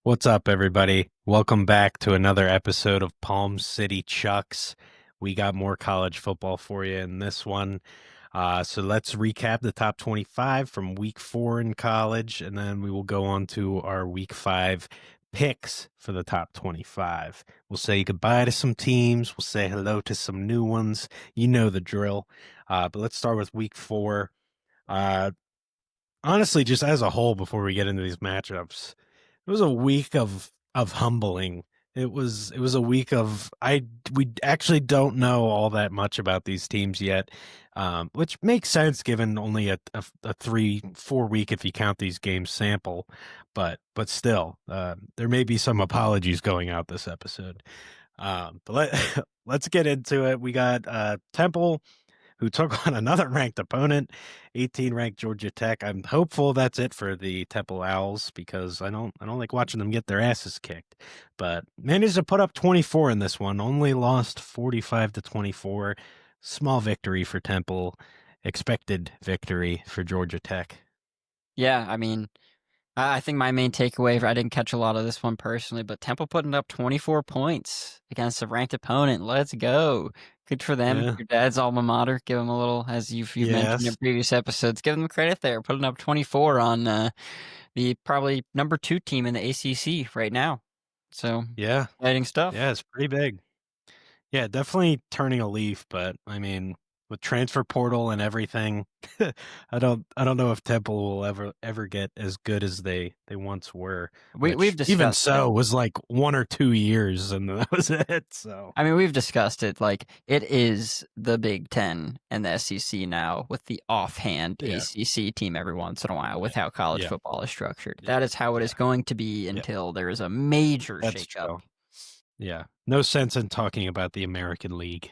What's up, everybody? Welcome back to another episode of Palm City Chucks. We got more college football for you in this one. So let's recap the top 25 from week 4 in college, and then we will go on to our week 5 picks for the top 25. We'll say goodbye to some teams. We'll say hello to some new ones. You know the drill. But let's start with week 4. Uh, Honestly, just as a whole, before we get into these matchups, it was a week of humbling. It was a week of we actually don't know all that much about these teams yet, which makes sense given only a 3-4 week if you count these games sample, but still, there may be some apologies going out this episode. But let's get into it. We got Temple, who took on another ranked opponent, 18 ranked Georgia Tech. I'm hopeful that's it for the Temple Owls because I don't like watching them get their asses kicked. But managed to put up 24 in this one, only lost 45-24. Small victory for Temple, expected victory for Georgia Tech. Yeah, I think my main takeaway, I didn't catch a lot of this one personally, but Temple putting up 24 points against a ranked opponent. Let's go. Good for them. Yeah. Your dad's alma mater. Give them a little, as you've mentioned in Yes. previous episodes, give them credit there. Putting up 24 on the probably number 2 team in the ACC right now. So, Yeah. exciting stuff. Yeah, it's pretty big. Yeah, definitely turning a leaf, but I mean, with transfer portal and everything, I don't know if Temple will ever get as good as they once were, We've which even discussed it. so was like 1 or 2 years and that was it. So We've discussed it. Like, it is the Big Ten and the SEC now with the offhand yeah, ACC team every once in a while yeah, with how college yeah, football is structured. yeah, That is how it is yeah, going to be yeah. until there is a major That's shakeup. true. Yeah, no sense in talking about the American League.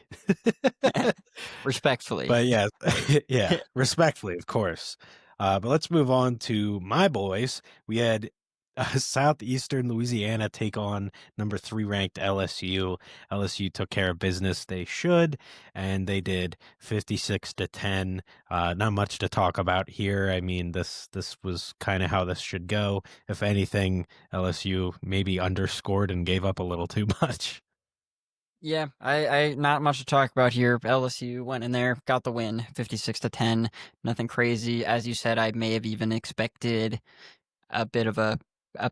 Respectfully. But yeah, yeah, respectfully, of course. But let's move on to my boys. We had Southeastern Louisiana take on number 3 ranked LSU. LSU took care of business. They should, and they did 56-10. Not much to talk about here. I mean, this was kind of how this should go. If anything, LSU maybe underscored and gave up a little too much. Yeah, I not much to talk about here. LSU went in there, got the win, 56-10. Nothing crazy. As you said, I may have even expected a bit of a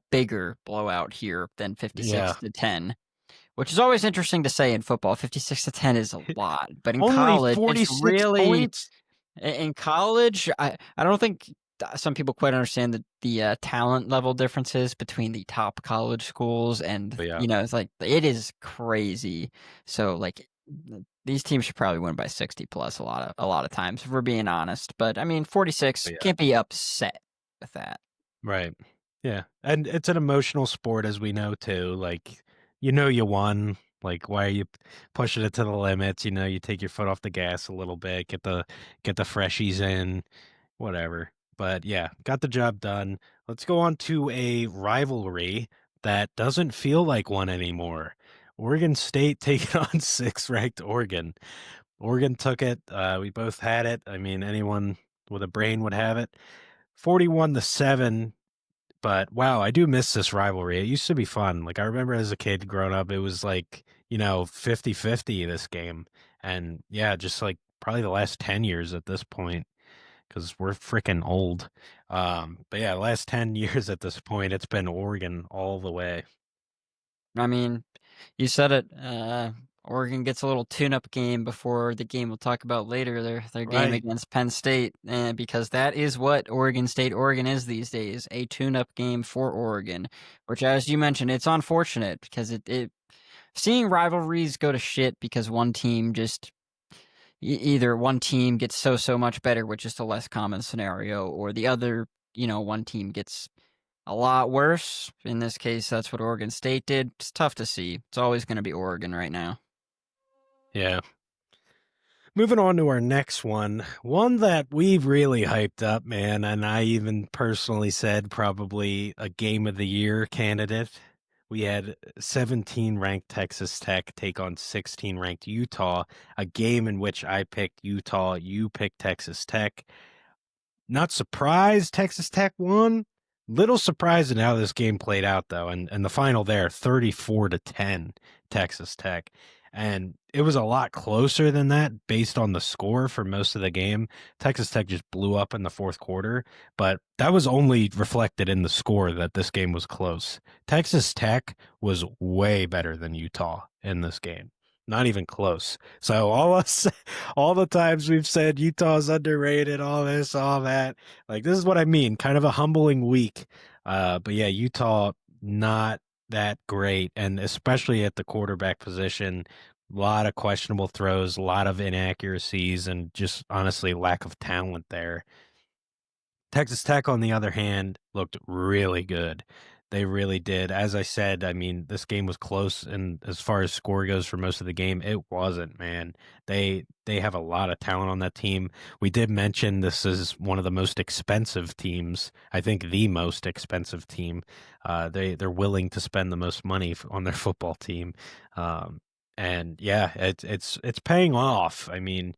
bigger blowout here than Yeah, 56-10. Which is always interesting to say in football. 56-10 is a lot, but in only college, it's 46 really points. in college. I don't think some people quite understand the talent level differences between the top college schools, and But yeah. it's like it is crazy. So like these teams should probably win by 60 plus a lot of times if we're being honest. But I mean, 46 But yeah. can't be upset with that. Right. Yeah. And it's an emotional sport as we know too. Like you won. Like why are you pushing it to the limits? You take your foot off the gas a little bit, get the freshies in, whatever. But yeah, got the job done. Let's go on to a rivalry that doesn't feel like one anymore. Oregon State taking on 6th ranked Oregon. Oregon took it. We both had it. I mean, anyone with a brain would have it. 41-7. But wow, I do miss this rivalry. It used to be fun. Like I remember as a kid growing up, it was like, 50-50 this game. And yeah, just like probably the last 10 years at this point, because we're freaking old. But yeah, last 10 years at this point, it's been Oregon all the way. I mean, you said it. Oregon gets a little tune-up game before the game we'll talk about later. Their game Right. against Penn State, because that is what Oregon is these days, a tune-up game for Oregon. Which, as you mentioned, it's unfortunate because it seeing rivalries go to shit because one team just either one team gets so much better, which is a less common scenario, or the other, one team gets a lot worse. In this case, that's what Oregon State did. It's tough to see. It's always going to be Oregon right now. Yeah. Moving on to our next one that we've really hyped up, man, and I even personally said probably a game of the year candidate. We had 17 ranked Texas Tech take on 16 ranked Utah, a game in which I picked Utah, you picked Texas Tech. Not surprised Texas Tech won, Little surprised in how this game played out though, and the final there, 34-10, Texas Tech. And it was a lot closer than that based on the score for most of the game. Texas Tech just blew up in the fourth quarter, but that was only reflected in the score that this game was close. Texas Tech was way better than Utah in this game. Not even close. So all the times we've said Utah's underrated, all this, all that, like this is what I mean, kind of a humbling week. But yeah, Utah not that great, and especially at the quarterback position, a lot of questionable throws, a lot of inaccuracies, and just honestly lack of talent there. Texas Tech, on the other hand, looked really good. They really did. As I said, I mean, this game was close, and as far as score goes for most of the game, it wasn't, man. They have a lot of talent on that team. We did mention this is one of the most expensive teams. I think the most expensive team. They're willing to spend the most money on their football team. And yeah, it's paying off. I mean,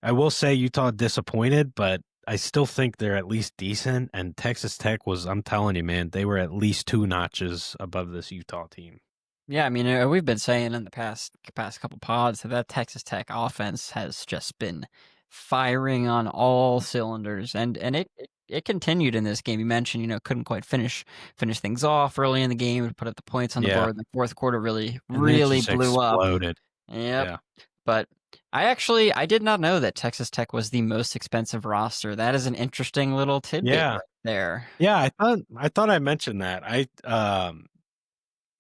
I will say Utah disappointed, but I still think they're at least decent. And Texas Tech was, I'm telling you, man, they were at least two notches above this Utah team. Yeah, I mean, we've been saying in the past couple pods that Texas Tech offense has just been firing on all cylinders, and it continued in this game. You mentioned, couldn't quite finish things off early in the game to put up the points on the Yeah. board. The fourth quarter really And then it really just blew up. exploded. Yep. Yeah. But I did not know that Texas Tech was the most expensive roster. That is an interesting little tidbit Yeah. right there. Yeah. I thought I mentioned that.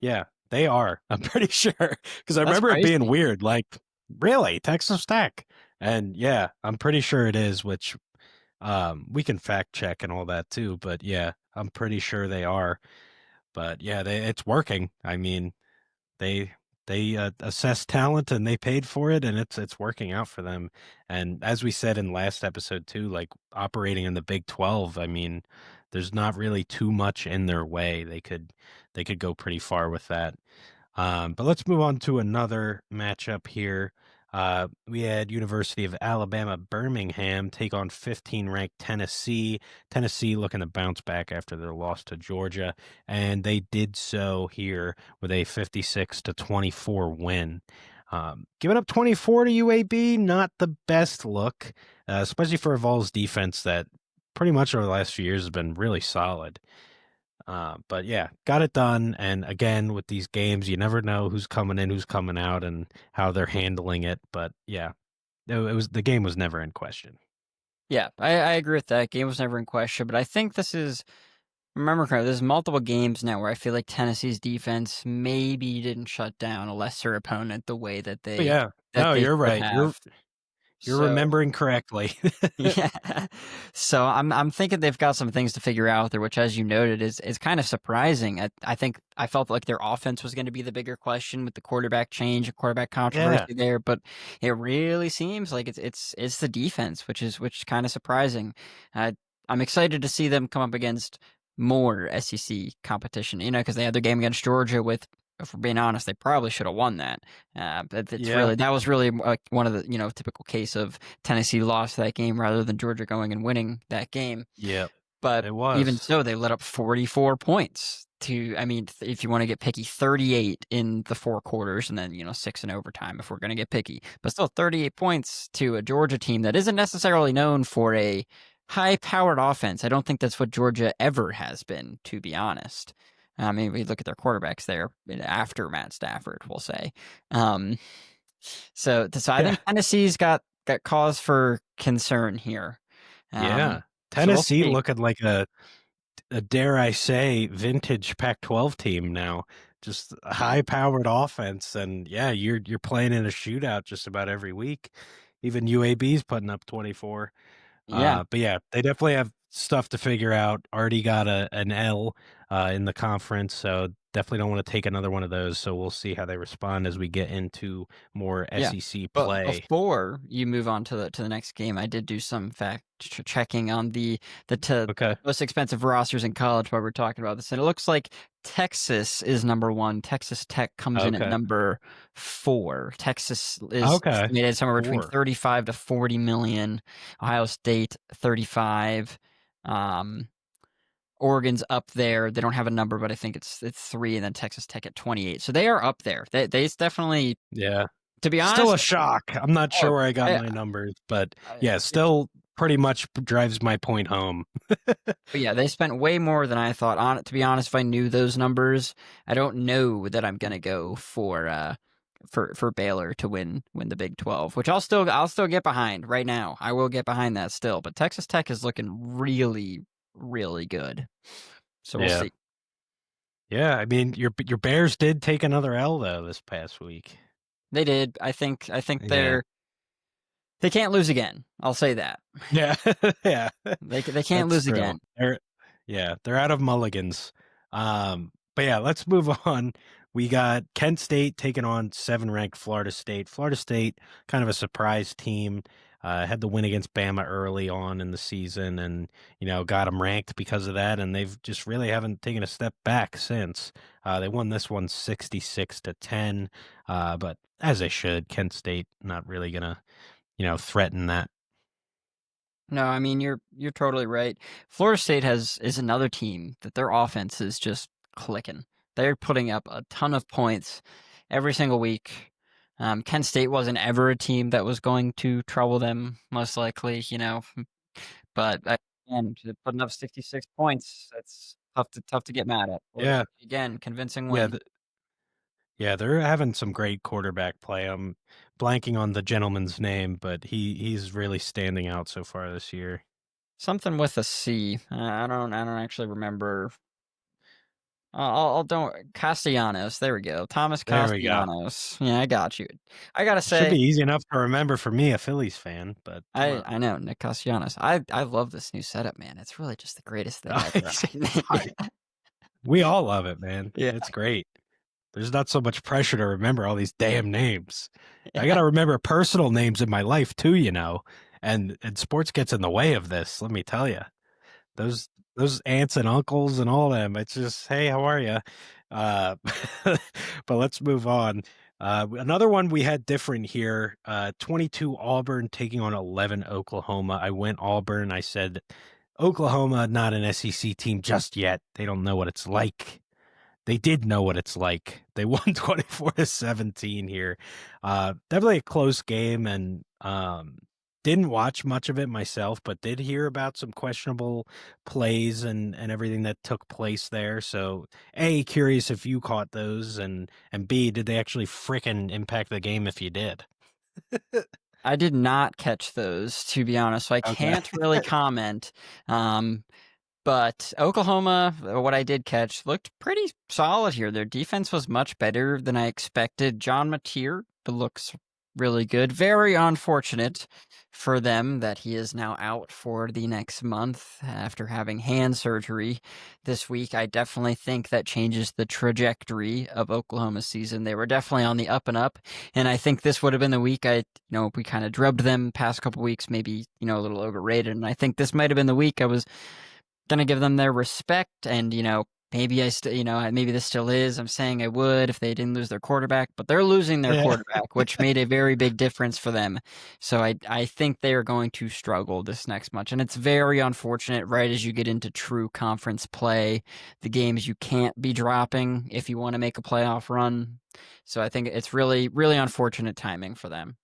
Yeah, they are. I'm pretty sure because I That's remember it being crazy. weird. Like, really, Texas Tech? And yeah, I'm pretty sure it is, which we can fact check and all that too. But yeah, I'm pretty sure they are. But yeah, it's working. I mean, they they assessed talent and they paid for it, and it's working out for them. And as we said in last episode too, like operating in the Big 12, I mean, there's not really too much in their way. They could go pretty far with that. But let's move on to another matchup here. We had University of Alabama Birmingham take on 15 ranked Tennessee. Tennessee looking to bounce back after their loss to Georgia, and they did so here with a 56-24 win. Giving up 24 to UAB, not the best look, especially for a Vols defense that pretty much over the last few years has been really solid. But yeah, got it done. And again, with these games, you never know who's coming in, who's coming out, and how they're handling it. But yeah, it was the game was never in question. Yeah, I agree with that. Game was never in question, but I think this is remember correctly, there's multiple games now where I feel like Tennessee's defense maybe didn't shut down a lesser opponent the way that But they yeah, no, you're should right. You're have. you're So remembering correctly. yeah. So I'm thinking they've got some things to figure out there, which as you noted is kind of surprising. I think I felt like their offense was going to be the bigger question with the quarterback change, quarterback Yeah, controversy there, but it really seems like it's the defense, which is kind of surprising. Uh, I'm excited to see them come up against more SEC competition, because they had their game against Georgia with, if we're being honest, they probably should have won that. But yeah, that was really one of the typical case of Tennessee lost that game rather than Georgia going and winning that game. yeah. But It even was. so, they let up 44 points to, I mean, if you want to get picky, 38 in the four quarters and then, 6 in overtime if we're going to get picky. But still 38 points to a Georgia team that isn't necessarily known for a high powered offense. I don't think that's what Georgia ever has been, to be honest. I mean, we look at their quarterbacks there after Matt Stafford, we'll say. Um, so I Yeah, think Tennessee's got cause for concern here. yeah. So we'll Tennessee see. looking like a dare I say vintage Pac-12 team now. Just a high-powered offense, and yeah, you're playing in a shootout just about every week. Even UAB's putting up 24. Yeah. But yeah, they definitely have stuff to figure out. Already got an L in the conference, so definitely don't want to take another one of those. So we'll see how they respond as we get into more Yeah. SEC But play. before you move on to the next game, I did do some fact checking on the Okay. most expensive rosters in college while we're talking about this, and it looks like Texas is number one. Texas Tech comes in at Okay. number 4. Texas is Okay. estimated somewhere between 4. 35 to 40 million. Ohio State 35. Um, Oregon's up there. They don't have a number, but I think it's 3, and then Texas Tech at 28. So they are up there. They definitely, Yeah. to be Still a honest. shock. I'm not sure Oh, where I got I, my numbers, but I yeah, it's still pretty much drives my point home. But yeah, they spent way more than I thought on it. To be honest, if I knew those numbers, I don't know that I'm gonna go for Baylor to win the Big 12, which I'll still get behind right now. I will get behind that still, but Texas Tech is looking really, really good. So we'll Yeah. see. Yeah, I mean your Bears did take another L though this past week. They did. I think Yeah. they can't lose again. I'll say that. Yeah. Yeah. They can't That's lose true. again. They're out of mulligans. But yeah, let's move on. We got Kent State taking on 7 ranked Florida State. Florida State, kind of a surprise team. Had the win against Bama early on in the season, and got them ranked because of that. And they've just really haven't taken a step back since. They won this one 66-10, but as they should. Kent State not really gonna threaten that. No, I mean you're totally right. Florida State is another team that their offense is just clicking. They're putting up a ton of points every single week. Kent State wasn't ever a team that was going to trouble them, most likely, But again, putting up 66 points, that's tough to get mad at. Florida Yeah, State, again, convincing yeah. win. Yeah, they're having some great quarterback play. I'm blanking on the gentleman's name, but he's really standing out so far this year. Something with a C. I don't actually remember. I'll don't Castellanos. There we go. Thomas There we go. Castellanos. Yeah, I got you. I gotta Should say, be easy enough to remember for me, a Phillies fan, but come I on. I know Nick Castellanos. I love this new setup, man. It's really just the greatest thing ever. We all love it, man. Yeah, It's great. There's not so much pressure to remember all these damn names. I got yeah. to remember personal names in my life too, and sports gets in the way of this. Let me tell you. Those those aunts and uncles and all them. It's just, hey, how are you? Uh, but let's move on. Another one we had different here. 22 Auburn taking on 11 Oklahoma. I went Auburn. I said Oklahoma, not an SEC team just yet. They don't know what it's like. They did know what it's like. They won 24-17 here. Definitely a close game, and didn't watch much of it myself, but did hear about some questionable plays and everything that took place there. So, A, curious if you caught those, and B, did they actually frickin' impact the game if you did? I did not catch those, to be honest, so I Okay. can't really comment. Um, But Oklahoma, what I did catch, looked pretty solid here. Their defense was much better than I expected. John Mateer looks really good. Very unfortunate for them that he is now out for the next month after having hand surgery this week. I definitely think that changes the trajectory of Oklahoma's season. They were definitely on the up and up, and I think this would have been the week we kind of drubbed them past couple weeks, maybe, a little overrated, and I think this might have been the week I was gonna give them their respect, and maybe I still, maybe this still is. I'm saying I would if they didn't lose their quarterback, but they're losing their Yeah. quarterback, which made a very big difference for them. So I think they are going to struggle this next month, and it's very unfortunate. Right as you get into true conference play, the games you can't be dropping if you want to make a playoff run. So I think it's really, really unfortunate timing for them.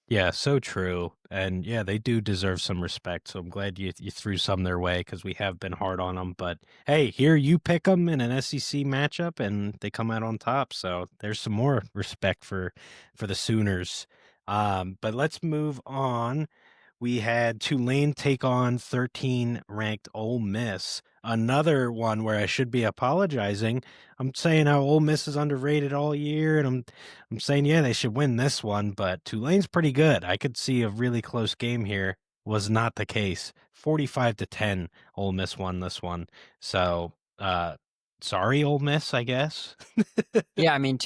Yeah, so true. And yeah, they do deserve some respect. So I'm glad you threw some their way because we have been hard on them. But hey, here you pick them in an SEC matchup and they come out on top. So there's some more respect for the Sooners. But let's move on. We had Tulane take on 13 ranked Ole Miss. Another one where I should be apologizing. I'm saying how Ole Miss is underrated all year, and I'm saying yeah they should win this one, but Tulane's pretty good. I could see a really close game here. Was not the case. 45-10, Ole Miss won this one. So sorry, Ole Miss, I guess. Yeah, I mean,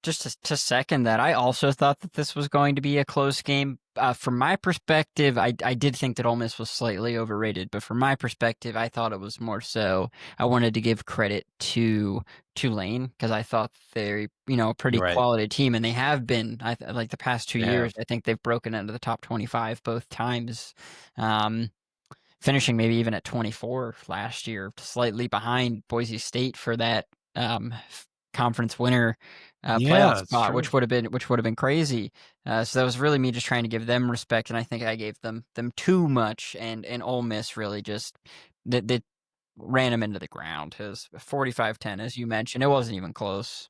just to second that, I also thought that this was going to be a close game. From my perspective, I did think that Ole Miss was slightly overrated, but from my perspective, I thought it was more so. I wanted to give credit to Tulane because I thought they're a pretty Right. quality team, and they have been. Like the past 2 They have. years, I think they've broken into the top 25 both times. Um, finishing maybe even at 24 last year, slightly behind Boise State for that conference winner playoff Yeah, it's spot, true. which would have been crazy. So that was really me just trying to give them respect, and I think I gave them too much. And Ole Miss really just they ran him into the ground. It was 45-10, as you mentioned. It wasn't even close.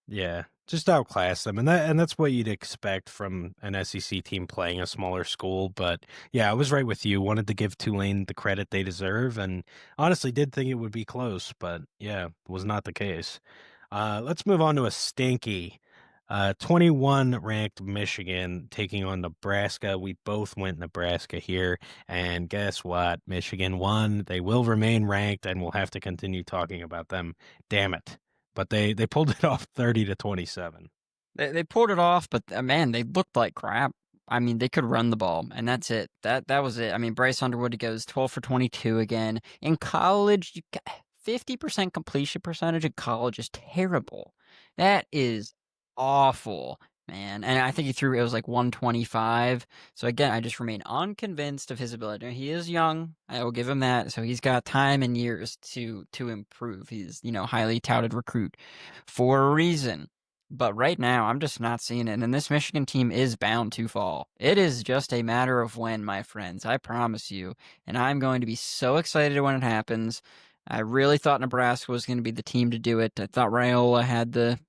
Yeah, just outclass them, and that's what you'd expect from an SEC team playing a smaller school. But yeah, I was right with you. Wanted to give Tulane the credit they deserve, and honestly did think it would be close. But yeah, was not the case. Let's move on to a stinky. 21 ranked Michigan taking on Nebraska. We both went Nebraska here, and guess what? Michigan won. They will remain ranked, and we'll have to continue talking about them. Damn it! But they pulled it off 30-27. They pulled it off, but man, they looked like crap. I mean, they could run the ball, and that's it. That was it. I mean, Bryce Underwood goes 12 for 22 again. In college, 50% completion percentage in college is terrible. That is awful, man. And I think he threw it was like 125. So again, I just remain unconvinced of his ability. He is young. I will give him that. So he's got time and years to improve. He's, highly touted recruit for a reason. But right now, I'm just not seeing it. And this Michigan team is bound to fall. It is just a matter of when, my friends. I promise you. And I'm going to be so excited when it happens. I really thought Nebraska was going to be the team to do it. I thought Raiola had the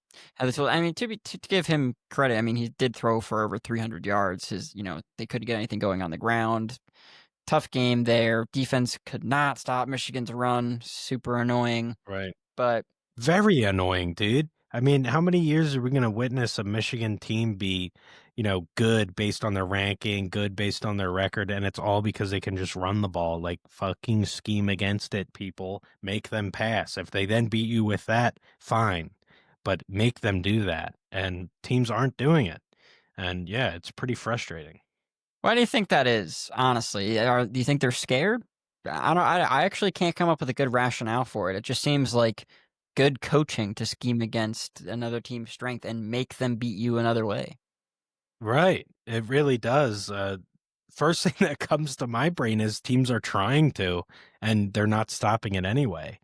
tool. I mean, to give him credit, I mean, he did throw for over 300 yards. They couldn't get anything going on the ground. Tough game there. Defense could not stop Michigan's run. Super annoying. Right. But Very annoying, dude. I mean, how many years are we going to witness a Michigan team be, good based on their ranking, good based on their record, and it's all because they can just run the ball, like fucking scheme against it, people. Make them pass. If they then beat you with that, fine. But make them do that. And teams aren't doing it. And yeah, it's pretty frustrating. why do you think that is? Honestly, do you think they're scared? I don't. I actually can't come up with a good rationale for it. It just seems like good coaching to scheme against another team's strength and make them beat you another way. Right. It really does. First thing that comes to my brain is teams are trying to, and they're not stopping it anyway.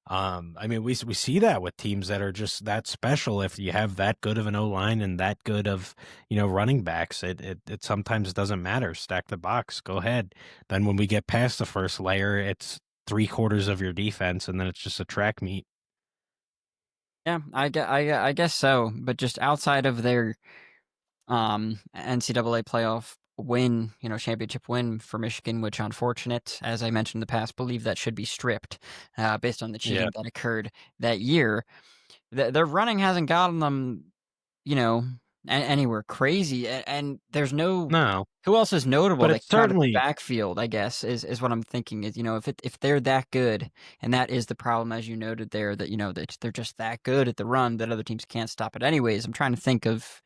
I mean, we see that with teams that are just that special. If you have that good of an O line and that good of running backs, it sometimes doesn't matter. Stack the box, go ahead. Then when we get past the first layer, it's three-quarters of your defense, and then it's just a track meet. Yeah, I guess so. But just outside of their NCAA playoff win, championship win for Michigan, which unfortunate, as I mentioned in the past, believe that should be stripped based on the Yeah. cheating that occurred that year. Their running hasn't gotten them, you know, anywhere crazy, and there's no. No, Who else is notable but that it's came out of the certainly backfield? I guess is what I'm thinking. Is if they're that good, and that is the problem, as you noted there, that they're just that good at the run that other teams can't stop it anyways. I'm trying to think of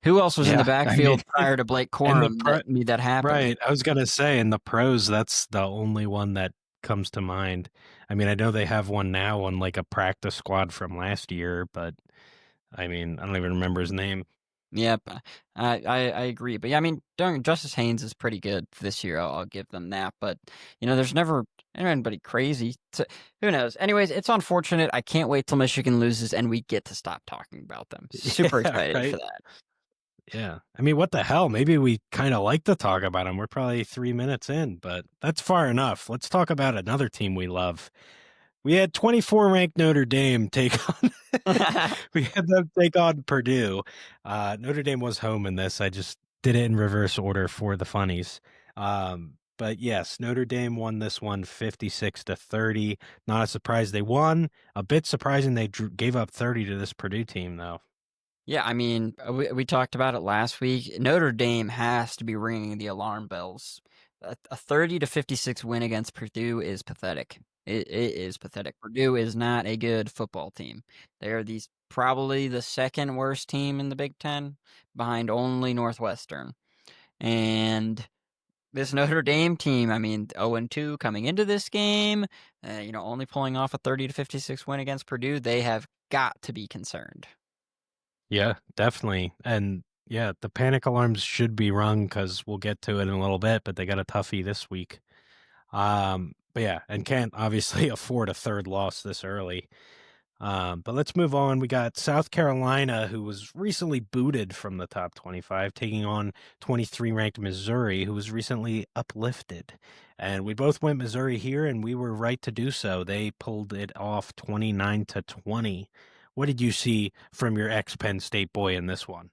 who else was in the yeah. I mean, backfield prior to Blake and the Corum that made that happen? right. I was gonna say in the pros, that's the only one that comes to mind. I mean, I know they have one now on like a practice squad from last year, but I mean, I don't even remember his name. Yep, I agree. But yeah, I mean, Justice Haynes is pretty good this year. I'll give them that. But there's never anybody crazy. So who knows? Anyways, it's unfortunate. I can't wait till Michigan loses and we get to stop talking about them. Super Yeah, excited for right. that. Yeah. I mean, what the hell? Maybe we kind of like to talk about him. We're probably 3 minutes in, but that's far enough. Let's talk about another team we love. We had 24 ranked Notre Dame take on we had them take on Purdue. Notre Dame was home in this. I just did it in reverse order for the funnies. But yes, Notre Dame won this one 56-30. Not a surprise they won. A bit surprising they gave up 30 to this Purdue team though. Yeah, I mean, we talked about it last week. Notre Dame has to be ringing the alarm bells. A 30-56 win against Purdue is pathetic. It is pathetic. Purdue is not a good football team. They're probably the second worst team in the Big Ten, behind only Northwestern. And this Notre Dame team, I mean, 0-2 coming into this game, only pulling off a 30-56 win against Purdue, they have got to be concerned. Yeah, definitely. And yeah, the panic alarms should be rung because we'll get to it in a little bit, but they got a toughie this week. But yeah, and can't obviously afford a third loss this early. But let's move on. We got South Carolina, who was recently booted from the top 25, taking on 23 ranked Missouri, who was recently uplifted. And we both went Missouri here, and we were right to do so. They pulled it off 29-20. What did you see from your ex Penn State boy in this one?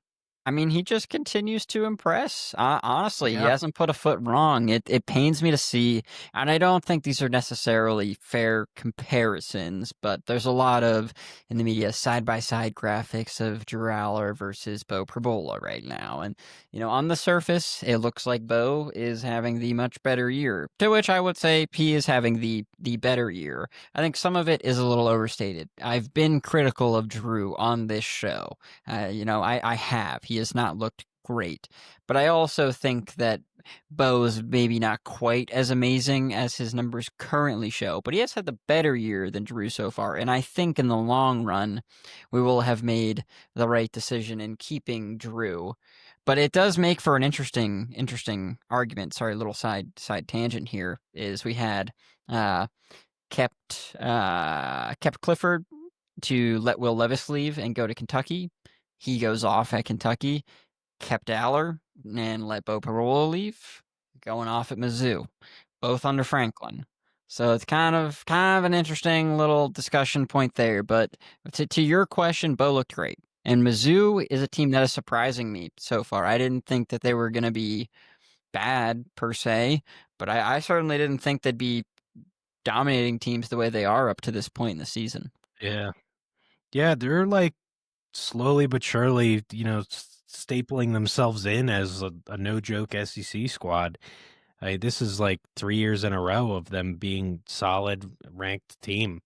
I mean, he just continues to impress. Honestly, he Yeah. hasn't put a foot wrong. It pains me to see, and I don't think these are necessarily fair comparisons, but there's a lot of in the media side by side graphics of Drew Aller versus Bo Perbola right now, and on the surface, it looks like Bo is having the much better year. To which I would say P is having the better year. I think some of it is a little overstated. I've been critical of Drew on this show. I have. He has not looked great. But I also think that Bo is maybe not quite as amazing as his numbers currently show, but he has had the better year than Drew so far. And I think in the long run, we will have made the right decision in keeping Drew. But it does make for an interesting argument. Sorry, a little side tangent here. Is we had uh, kept Clifford to let Will Levis leave and go to Kentucky. He goes off at Kentucky, kept Aller and let Bo Parola leave, going off at Mizzou, both under Franklin. So it's kind of an interesting little discussion point there. But to your question, Bo looked great. And Mizzou is a team that is surprising me so far. I didn't think that they were going to be bad per se, but I certainly didn't think they'd be dominating teams the way they are up to this point in the season. Yeah. Yeah, they're like slowly but surely, stapling themselves in as a no joke SEC squad. This is like 3 years in a row of them being solid ranked team.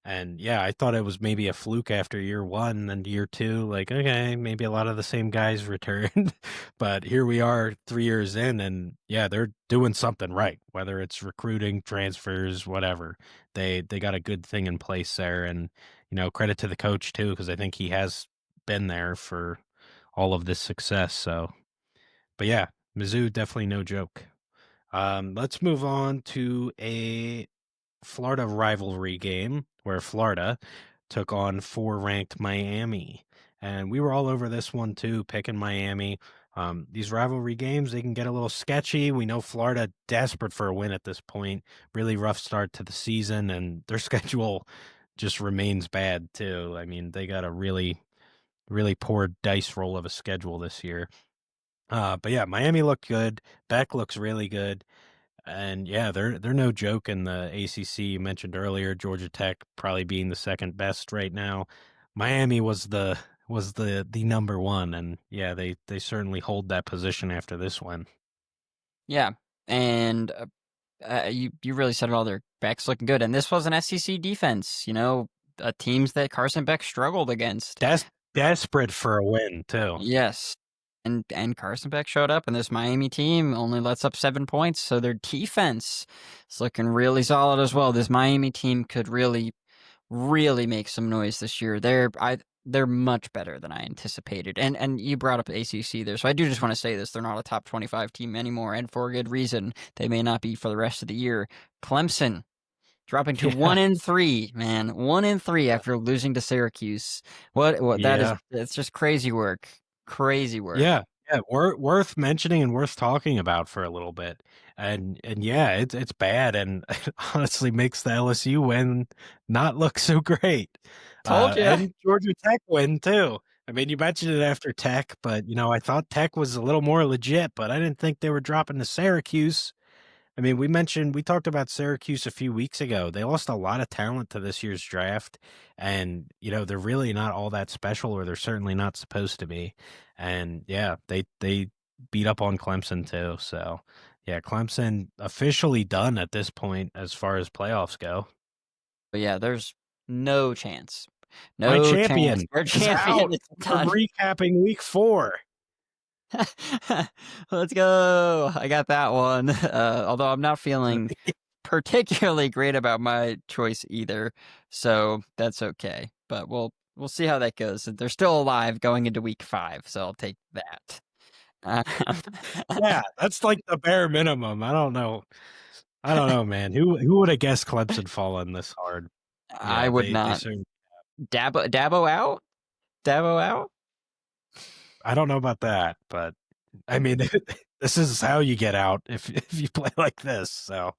And yeah, I thought it was maybe a fluke after year one and year two. Like, okay, maybe a lot of the same guys returned, but here we are 3 years in, and yeah, they're doing something right. Whether it's recruiting, transfers, whatever, they got a good thing in place there. And credit to the coach too, because I think he has been there for all of this success. So, but yeah, Mizzou definitely no joke. Let's move on to a Florida rivalry game where Florida took on four-ranked Miami. And we were all over this one too, picking Miami. These rivalry games, they can get a little sketchy. We know Florida desperate for a win at this point. Really rough start to the season, and their schedule just remains bad too. I mean, they got a really poor dice roll of a schedule this year. But yeah, Miami looked good. Beck looks really good. And yeah, they're no joke in the ACC. You mentioned earlier Georgia Tech probably being the second best right now. Miami was the number one, and yeah, they certainly hold that position after this one. Yeah, and you really said it all. Their backs looking good, and this was an SEC defense. Teams that Carson Beck struggled against. Desperate for a win too. Yes, and Carson Beck showed up, and this Miami team only lets up 7 points, so their defense is looking really solid as well. This Miami team could really make some noise this year. They're much better than I anticipated. And you brought up ACC there, so I do just want to say this: they're not a top 25 team anymore, and for a good reason. They may not be for the rest of the year. Clemson dropping to Yeah, 1-3, man, 1-3 after losing to Syracuse. What that is? yeah. It's just crazy work. Crazy work. Yeah, yeah, worth mentioning and worth talking about for a little bit. And yeah, it's bad and it honestly makes the LSU win not look so great. Told you. And Georgia Tech win too. I mean, you mentioned it after Tech, but I thought Tech was a little more legit, but I didn't think they were dropping to Syracuse. I mean, we talked about Syracuse a few weeks ago. They lost a lot of talent to this year's draft, and they're really not all that special, or they're certainly not supposed to be. And yeah, they beat up on Clemson too. So yeah, Clemson officially done at this point as far as playoffs go. But yeah, there's no chance. My No chance. champion Our is champion out. is We're done. recapping week 4. Let's go. I got that one. Although I'm not feeling particularly great about my choice either, so that's okay. But we'll see how that goes. They're still alive going into week 5, so I'll take that. Yeah, that's like the bare minimum. I don't know. I don't know, man. Who would have guessed Clemson falling this hard? I Yeah, would they not. certainly. Dabo out? Dabo out? I don't know about that, but I mean, this is how you get out if you play like this. So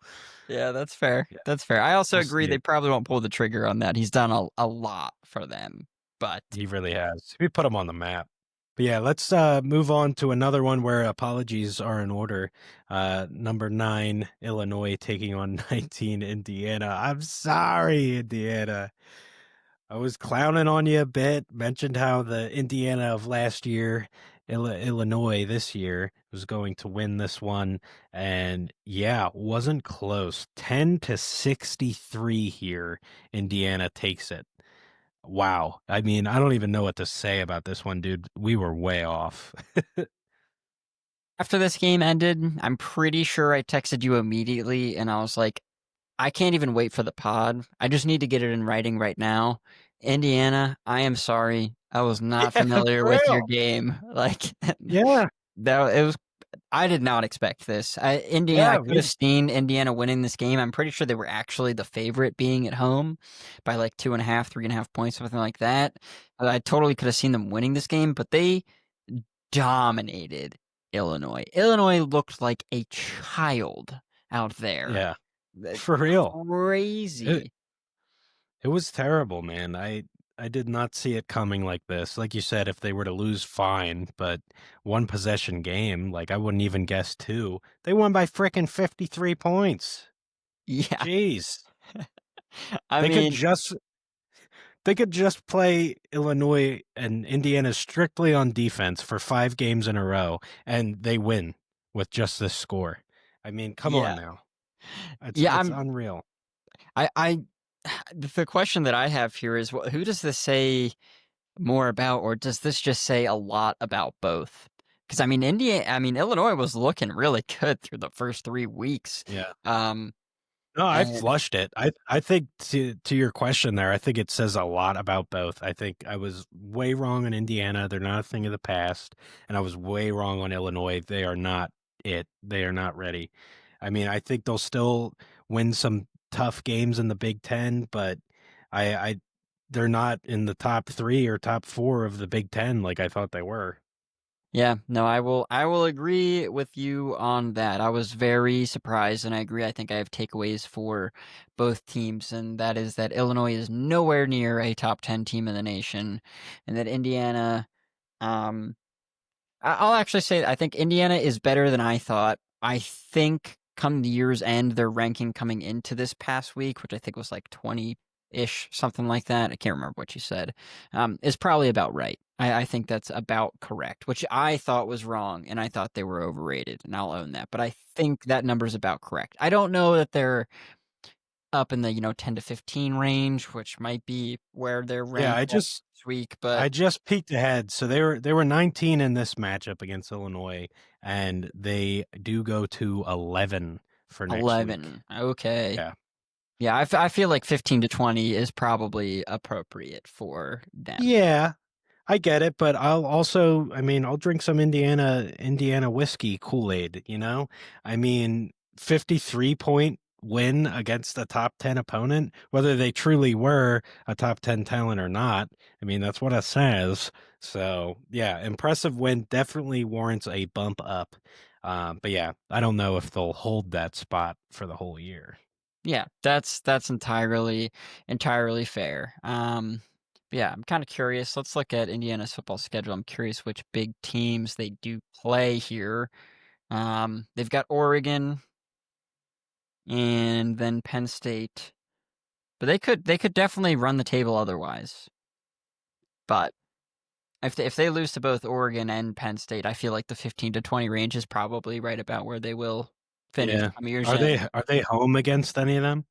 Yeah, that's fair. yeah, That's fair. I also we'll agree they see. probably won't pull the trigger on that. He's done a lot for them. But He really has. We put him on the map. But yeah, let's move on to another one where apologies are in order. Number 9, Illinois taking on 19, Indiana. I'm sorry, Indiana. I was clowning on you a bit, mentioned how the Indiana of last year, Illinois this year was going to win this one. And yeah, wasn't close. 10-63 here. Indiana takes it. Wow. I mean, I don't even know what to say about this one, dude. We were way off. after this game ended, I'm pretty sure I texted you immediately and I was like, I can't even wait for the pod. I just need to get it in writing right now. Indiana, I am sorry. I was not Yeah, familiar for with your real. game. Like Yeah. that it was I did not expect this. I Yeah. could have seen Indiana winning this game. I'm pretty sure they were actually the favorite being at home by like 2.5, 3.5 points, something like that. I totally could have seen them winning this game, but they dominated Illinois. Illinois looked like a child out there. Yeah. For real. It, Crazy. it was terrible, man. I did not see it coming like this. Like you said, if they were to lose, fine, but one possession game, like I wouldn't even guess two. They won by frickin' 53 points. Yeah. Jeez. I They could mean, just they could just play Illinois and Indiana strictly on defense for 5 games in a row and they win with just this score. I mean, come on yeah. now. Yeah, It's unreal. I the question that I have here is who does this say more about, or does this just say a lot about both? Because I mean Illinois was looking really good through the first 3 weeks. Yeah. Um, No, I and flushed it. I think to your question there, I think it says a lot about both. I think I was way wrong on Indiana. They're not a thing of the past, and I was way wrong on Illinois. They are not it. They are not ready. I mean, I think they'll still win some tough games in the Big Ten, but I they're not in the top 3 or top 4 of the Big Ten like I thought they were. yeah, no, I will agree with you on that. I was very surprised, and I agree. I think I have takeaways for both teams, and that is that Illinois is nowhere near a top 10 team in the nation, and that Indiana. Um, I'll actually say I think Indiana is better than I thought. I think come the year's end, their ranking coming into this past week, which I think was like 20-ish, something like that. I can't remember what you said, is probably about right. I think that's about correct, which I thought was wrong, and I thought they were overrated, and I'll own that. But I think that number is about correct. I don't know that they're up in the 10 to 15 range, which might be where they're Yeah, ranked this week, but I just peeked ahead. So they were 19 in this matchup against Illinois, and they do go to 11 for next week. 11. Okay. Yeah. Yeah, I feel like 15 to 20 is probably appropriate for them. Yeah, I get it, but I'll also, I mean, I'll drink some Indiana whiskey Kool-Aid, you know? I mean, 53-point win against a top 10 opponent, whether they truly were a top 10 talent or not. I mean, that's what it says. So, yeah, impressive win definitely warrants a bump up. But yeah, I don't know if they'll hold that spot for the whole year. Yeah, that's entirely fair. Yeah, I'm kind of curious. Let's look at Indiana's football schedule. I'm curious which big teams they do play here. They've got Oregon and then Penn State, but they could definitely run the table otherwise. But if they lose to both Oregon and Penn State, I feel like the 15 to 20 range is probably right about where they will finish Yeah. come year's end. Are they home against any of them?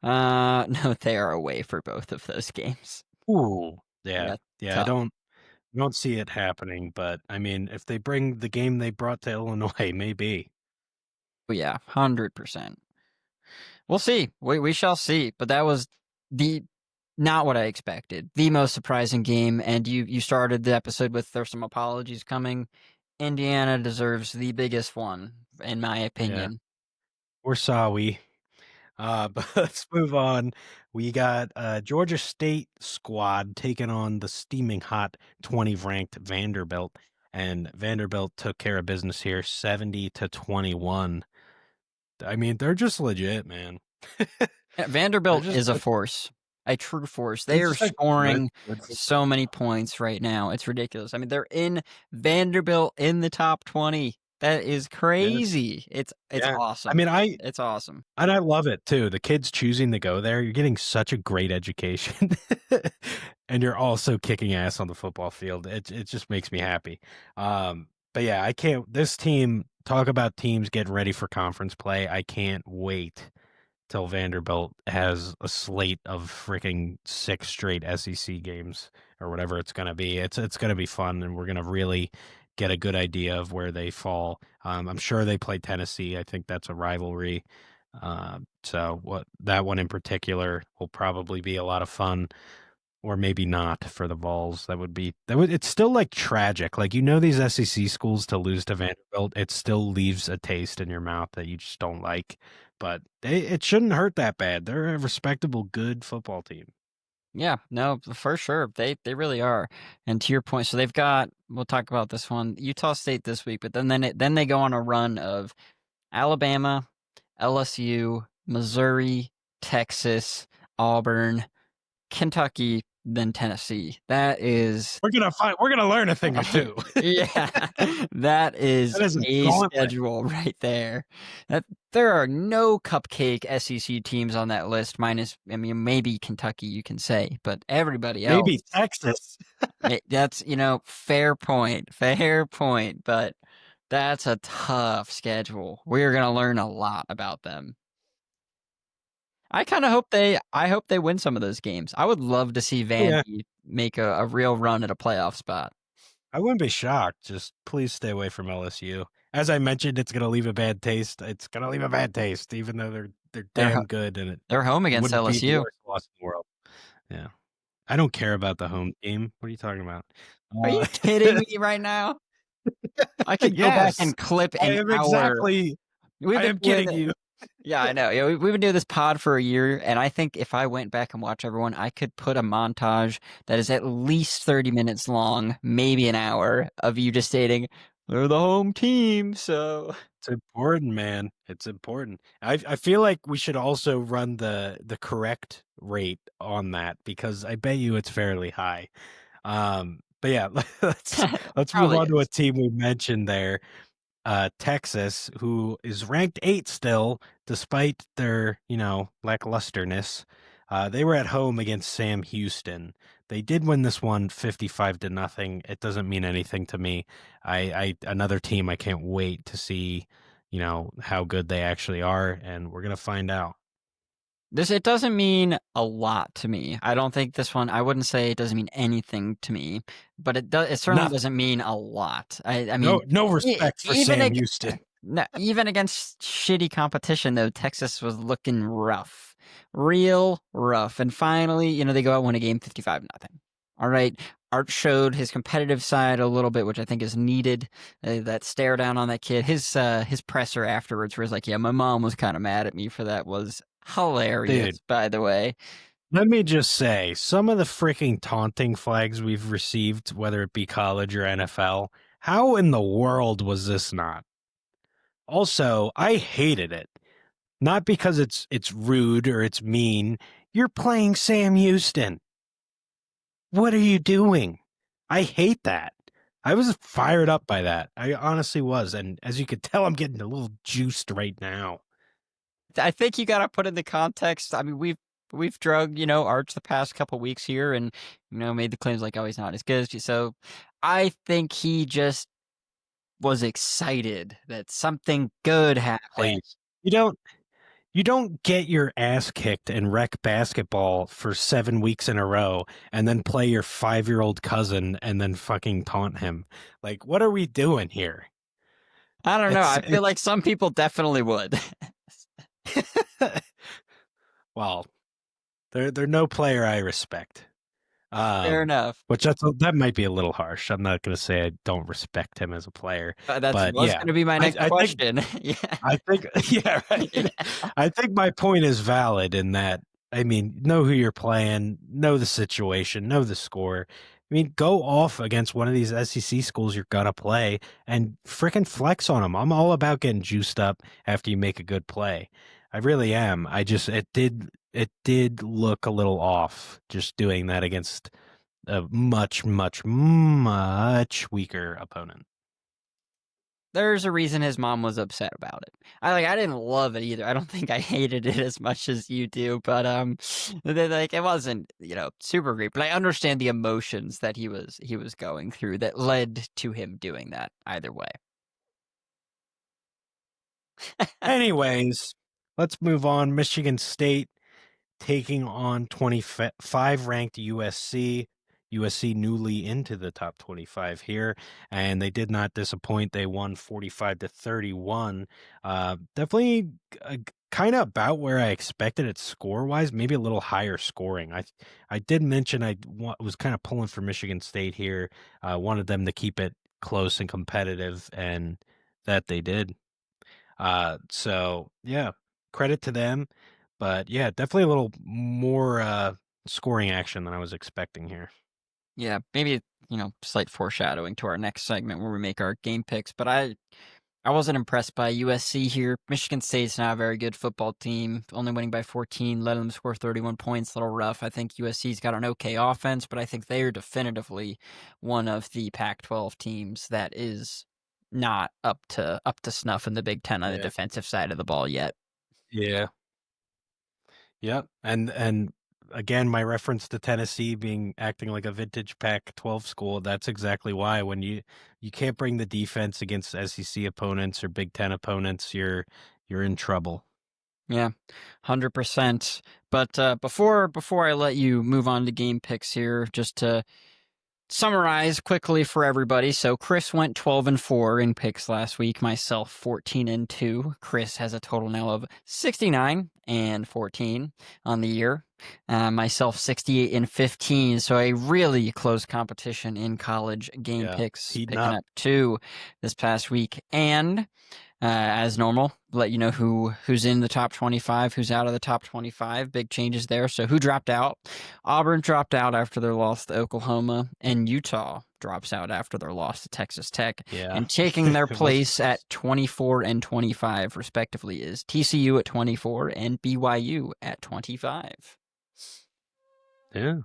No, they are away for both of those games. Ooh. Yeah. Yeah, Yeah, tough. I don't see it happening, but I mean, if they bring the game they brought to Illinois, maybe. But yeah, 100%. We'll see. We shall see. But that was the not what I expected. The most surprising game. And you started the episode with there's some apologies coming. Indiana deserves the biggest one, in my Yeah. opinion. We're sorry. But let's move on. We got Georgia State squad taking on the steaming hot 20 ranked Vanderbilt, and Vanderbilt took care of business here, 70-21. I mean, they're just legit, man. Yeah, They're Vanderbilt just is a force, a true force. they're They are just a good, scoring good so football many team. points right now. It's ridiculous. I mean, they're in Vanderbilt in the top 20. That is Yes. crazy. It's Yeah. I awesome. mean, It's awesome. I love it too. The kids choosing to go there, you're getting such a great education. And you're also kicking ass on the football field. It just makes me happy. But yeah, I can't this team talk about teams getting ready for conference play. I can't wait till Vanderbilt has a slate of freaking 6 straight SEC games or whatever it's going to be. It's going to be fun, and we're going to really get a good idea of where they fall. I'm sure they play Tennessee. I think that's a rivalry. So what that one in particular will probably be a lot of fun, or maybe not for the Vols. It's still like tragic. Like these SEC schools to lose to Vanderbilt, it still leaves a taste in your mouth that you just don't like. But it shouldn't hurt that bad. They're a respectable, good football team. Yeah, no, for sure. They really are. And to your point, so they've got we'll talk about this one, Utah State this week, but then they go on a run of Alabama, LSU, Missouri, Texas, Auburn, Kentucky, then Tennessee. That is We're gonna learn a thing or two. yeah, that is That is a a gauntlet. schedule right there. That there are no cupcake SEC teams on that list, minus I mean maybe Kentucky you can say, but everybody else. Maybe Texas. That's fair point, but that's a tough schedule. We're gonna learn a lot about them. I hope they win some of those games. I would love to see Yeah, Vandy make a real run at a playoff spot. I wouldn't be shocked. Just please stay away from LSU. As I mentioned, it's gonna leave a bad taste. It's gonna leave a bad taste, even though they're They're ho- damn good, and they're home it against wouldn't be the LSU. worst loss in the world. Yeah. I don't care about the home team. What are you talking about? Are you Uh, kidding me right now? I could go back yes, and clip I an am hour. exactly. We've I been am doing kidding you. Yeah, I know. Yeah, we've been doing this pod for a year, and I think if I went back and watched everyone, I could put a montage that is at least 30 minutes long, maybe an hour, of you just stating, they're the home team, so. It's important, man. It's important. I feel like we should also run the correct rate on that because I bet you it's fairly high. But yeah, let's move Probably on to a is. team we mentioned there. Texas, who is ranked 8 still, despite their, lacklusterness. They were at home against Sam Houston. They did win this one 55-0. It doesn't mean anything to me. I another team I can't wait to see, how good they actually are, and we're gonna find out. It doesn't mean a lot to me. I don't think this one, I wouldn't say it doesn't mean anything to me, but it certainly Nothing. doesn't mean a lot. I mean, No respect for even Sam Houston. no, even against shitty competition, though, Texas was looking rough, real rough. And finally, they go out and win a game 55-0. All right. Art showed his competitive side a little bit, which I think is needed. That stare down on that kid. His presser afterwards, where he's like, "Yeah, my mom was kind of mad at me for that," was Dude, hilarious. By the way, let me just say, some of the freaking taunting flags we've received, whether it be college or NFL, how in the world was this not? Also, I hated it. Not because it's rude or it's mean. You're playing Sam Houston. What are you doing? I hate that. I was fired up by that. I honestly was, and as you could tell, I'm getting a little juiced right now. I think you got to put in the context. I mean, we've drug Arch the past couple weeks here, and made the claims like, "Oh, he's not as good as you." So, I think he just was excited that something good happened. Please. You don't get your ass kicked and wreck basketball for 7 weeks in a row and then play your 5-year-old cousin and then fucking taunt him. Like, what are we doing here? I don't know. It's I feel it's like some people definitely would. well, they're no player I respect. Fair Um, enough. which that might be a little harsh. I'm not gonna say I don't respect him as a player, That but was yeah, gonna be my next I think question. Yeah. I think yeah, Yeah. right. I think my point is valid in that, I mean, know who you're playing, know the situation, know the score. I mean, go off against one of these SEC schools you're gonna play and freaking flex on them. I'm all about getting juiced up after you make a good play. I really am. It did look a little off just doing that against a much, much, much weaker opponent. There's a reason his mom was upset about it. I didn't love it either. I don't think I hated it as much as you do, but like it wasn't, super great. But I understand the emotions that he was going through that led to him doing that either way. Anyways, let's move on. Michigan State taking on 25 ranked USC. USC newly into the top 25 here, and they did not disappoint. They won 45-31. Definitely kind of about where I expected it score wise, maybe a little higher scoring. I did mention was kind of pulling for Michigan State here. Wanted them to keep it close and competitive, and that they did. So yeah, credit to them. But yeah, definitely a little more scoring action than I was expecting here. Yeah, maybe, slight foreshadowing to our next segment where we make our game picks, but I wasn't impressed by USC here. Michigan State's not a very good football team, only winning by 14, letting them score 31 points, a little rough. I think USC's got an okay offense, but I think they are definitively one of the Pac-12 teams that is not up to snuff in the Big Ten on the Yeah. defensive side of the ball yet. Yeah. Yep. And again, my reference to Tennessee being acting like a vintage Pac-12 school, that's exactly why when you can't bring the defense against SEC opponents or Big Ten opponents, you're in trouble. Yeah, 100%. But before I let you move on to game picks here, just to summarize quickly for everybody. So Chris went 12-4 in picks last week. Myself 14-2. Chris has a total now of 69-14 on the year. Myself 68-15. So a really close competition in college game Yeah. picks, Heating picking up. up 2 this past week. And as normal, let you know who's in the top 25, who's out of the top 25. Big changes there. So who dropped out? Auburn dropped out after their loss to Oklahoma, and Utah drops out after their loss to Texas Tech. Yeah. And taking their It wasn't place at close. 24 and 25, respectively, is TCU at 24 and BYU at 25. Yeah.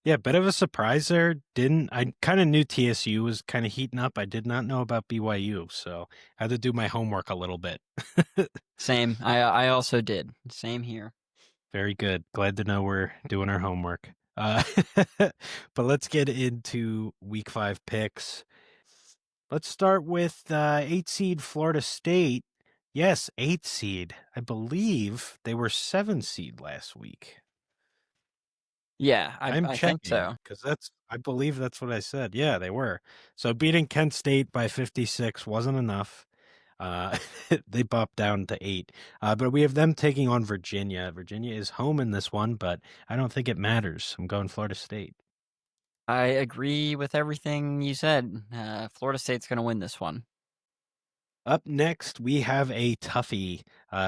Yeah, bit of a surprise there. Didn't I kind of knew TSU was kind of heating up. I did not know about BYU, so had to do my homework a little bit. Same. I also did. Same here. Very good. Glad to know we're doing our homework. But let's get into week 5 picks. Let's start with 8 seed Florida State. Yes, 8 seed. I believe they were 7 seed last week. Yeah, I'm I think checking so. because I believe that's what I said. Yeah, they were. So beating Kent State by 56 wasn't enough. Uh, they bumped down to 8. But we have them taking on Virginia. Virginia is home in this one, but I don't think it matters. I'm going Florida State. I agree with everything you said. Florida State's going to win this one. Up next, we have a toughie.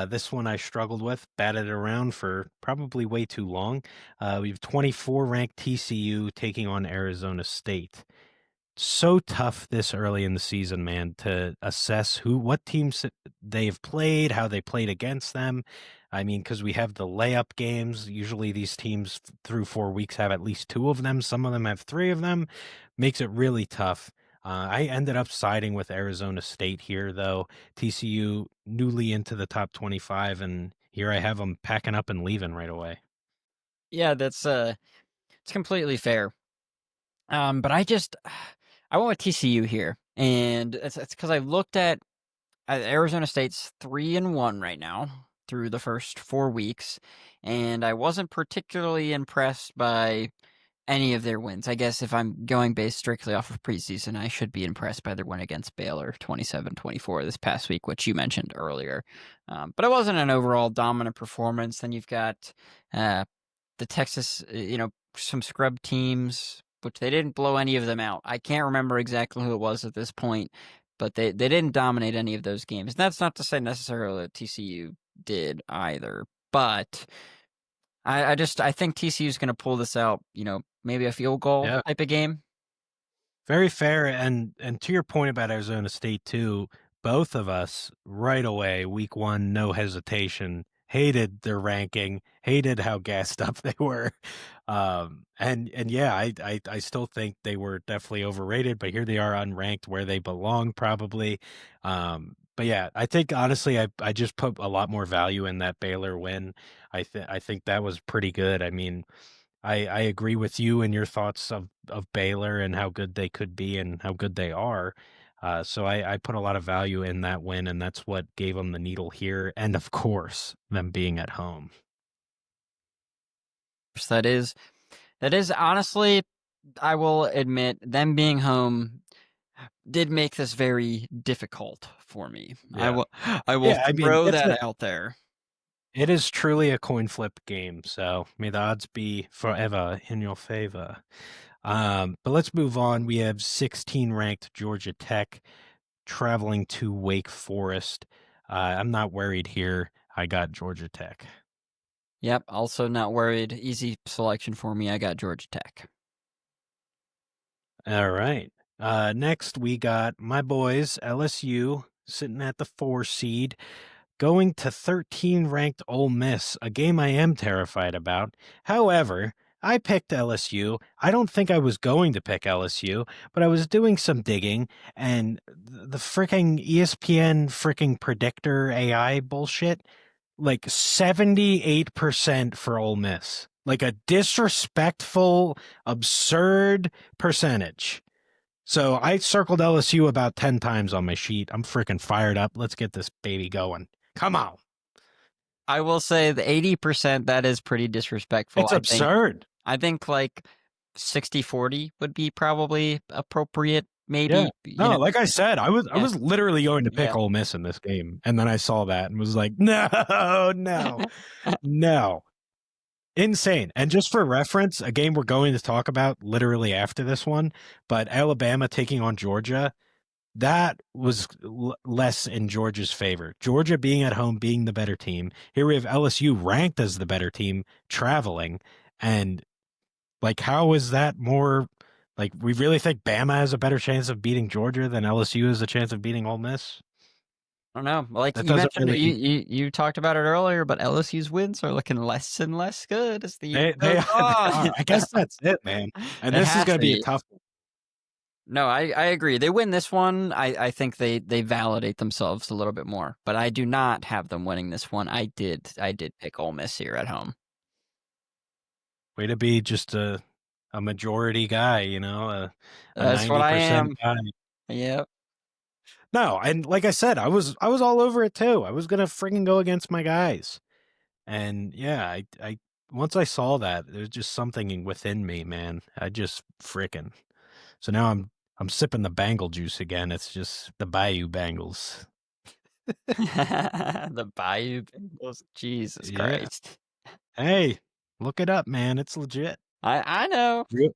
This one I struggled with, batted around for probably way too long. We have 24 ranked TCU taking on Arizona State. So tough this early in the season, man, to assess what teams they've played, how they played against them. I mean, because we have the layup games. Usually these teams through 4 weeks have at least 2 of them. Some of them have 3 of them. Makes it really tough. I ended up siding with Arizona State here, though. TCU newly into the top 25, and here I have them packing up and leaving right away. Yeah, that's it's completely fair. But I went with TCU here, and it's because I looked at Arizona State's 3-1 right now through the first 4 weeks, and I wasn't particularly impressed by any of their wins. I guess if I'm going based strictly off of preseason, I should be impressed by their win against Baylor 27-24 this past week, which you mentioned earlier. But it wasn't an overall dominant performance. Then you've got the Texas, some scrub teams, which they didn't blow any of them out. I can't remember exactly who it was at this point, but they didn't dominate any of those games. And that's not to say necessarily that TCU did either, but I think TCU is going to pull this out. Maybe a field goal Yeah. type of game. Very fair, and to your point about Arizona State too, both of us right away, week one, no hesitation, hated their ranking, hated how gassed up they were, and yeah, I still think they were definitely overrated, but here they are unranked where they belong probably, but yeah, I think honestly, I just put a lot more value in that Baylor win. I think that was pretty good. I mean, I agree with you and your thoughts of Baylor and how good they could be and how good they are. So I put a lot of value in that win, and that's what gave them the needle here. And of course, them being at home. So that is honestly, I will admit, them being home did make this very difficult for me. I Yeah. will I will Yeah. I mean, throw that out there. it is truly a coin flip game. So may the odds be forever in your favor. But let's move on. We have 16 ranked Georgia Tech traveling to Wake Forest. I'm not worried here. I got Georgia Tech. Yep, also not worried. Easy selection for me. I got Georgia Tech. All right. Next, we got my boys, LSU, sitting at the 4 seed, going to 13 ranked Ole Miss, a game I am terrified about. However, I picked LSU. I don't think I was going to pick LSU, but I was doing some digging, and the freaking ESPN freaking predictor AI bullshit, like 78% for Ole Miss. Like a disrespectful, absurd percentage. So I circled LSU about 10 times on my sheet. I'm freaking fired up. Let's get this baby going. Come on. I will say the 80%, that is pretty disrespectful. It's absurd. I think like 60-40 would be probably appropriate. Yeah. Maybe, No, like I said, I yeah, was literally going to pick yeah. Ole Miss in this game. And then I saw that and was like, no, no, no. Insane. And just for reference, a game we're going to talk about literally after this one, but Alabama taking on Georgia, that was less in Georgia's favor. Georgia being at home, being the better team. Here we have LSU ranked as the better team, traveling. And like, how is that more like we really think Bama has a better chance of beating Georgia than LSU has a chance of beating Ole Miss? I don't know. Like That you doesn't mentioned, really you talked about it earlier, but LSU's wins are looking less and less good as the year they goes they on. are. I guess that's it, man. And It this is has gonna to be a be. tough one. No, I agree. They win this one. I think they validate themselves a little bit more, but I do not have them winning this one. I did pick Ole Miss here at home. Way to be just a majority guy, a That's what I 90% am. guy. Yep. No, and like I said, I was all over it too. I was gonna freaking go against my guys. And yeah, I once I saw that, there's just something within me, man. I just freaking. So now I'm sipping the Bangle juice again. It's just the Bayou Bangles. The Bayou Bengals. Jesus Yeah. Christ. Hey, look it up, man. It's legit. I know. Real,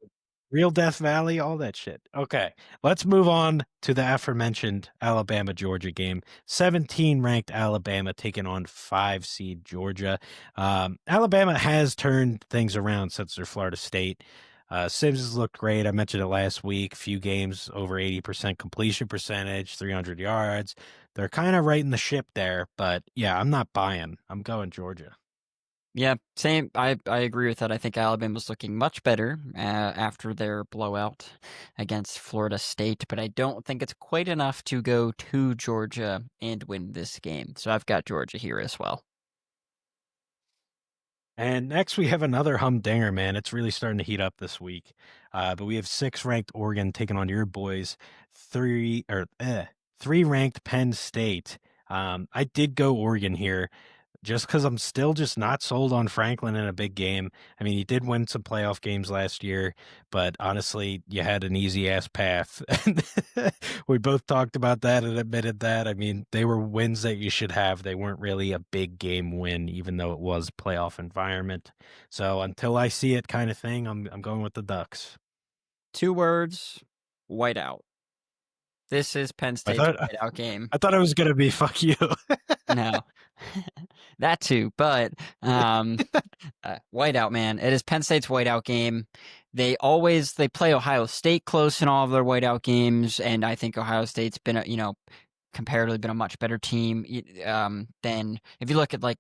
real Death Valley, all that shit. Okay, let's move on to the aforementioned Alabama Georgia game. 17 ranked Alabama taking on 5 seed Georgia. Alabama has turned things around since their Florida State. Sims has looked great. I mentioned it last week. Few games over 80% completion percentage, 300 yards. They're kind of right in the ship there, but yeah, I'm not buying. I'm going Georgia. Yeah, same. I agree with that. I think Alabama's looking much better after their blowout against Florida State, but I don't think it's quite enough to go to Georgia and win this game. So I've got Georgia here as well. And next we have another humdinger, man. It's really starting to heat up this week. But we have 6 ranked Oregon taking on your boys, 3 ranked Penn State. I did go Oregon here. just because I'm still just not sold on Franklin in a big game. I mean, he did win some playoff games last year, but honestly, you had an easy ass path. We both talked about that and admitted that. I mean, they were wins that you should have. They weren't really a big game win, even though it was playoff environment. So until I see it kind of thing, I'm going with the Ducks. 2 words, whiteout. This is Penn I State's thought whiteout game. I thought it was gonna be fuck you. No. That too, but, whiteout, man. It is Penn State's whiteout game. They play Ohio State close in all of their whiteout games, and I think Ohio State's been comparatively been a much better team, than if you look at, like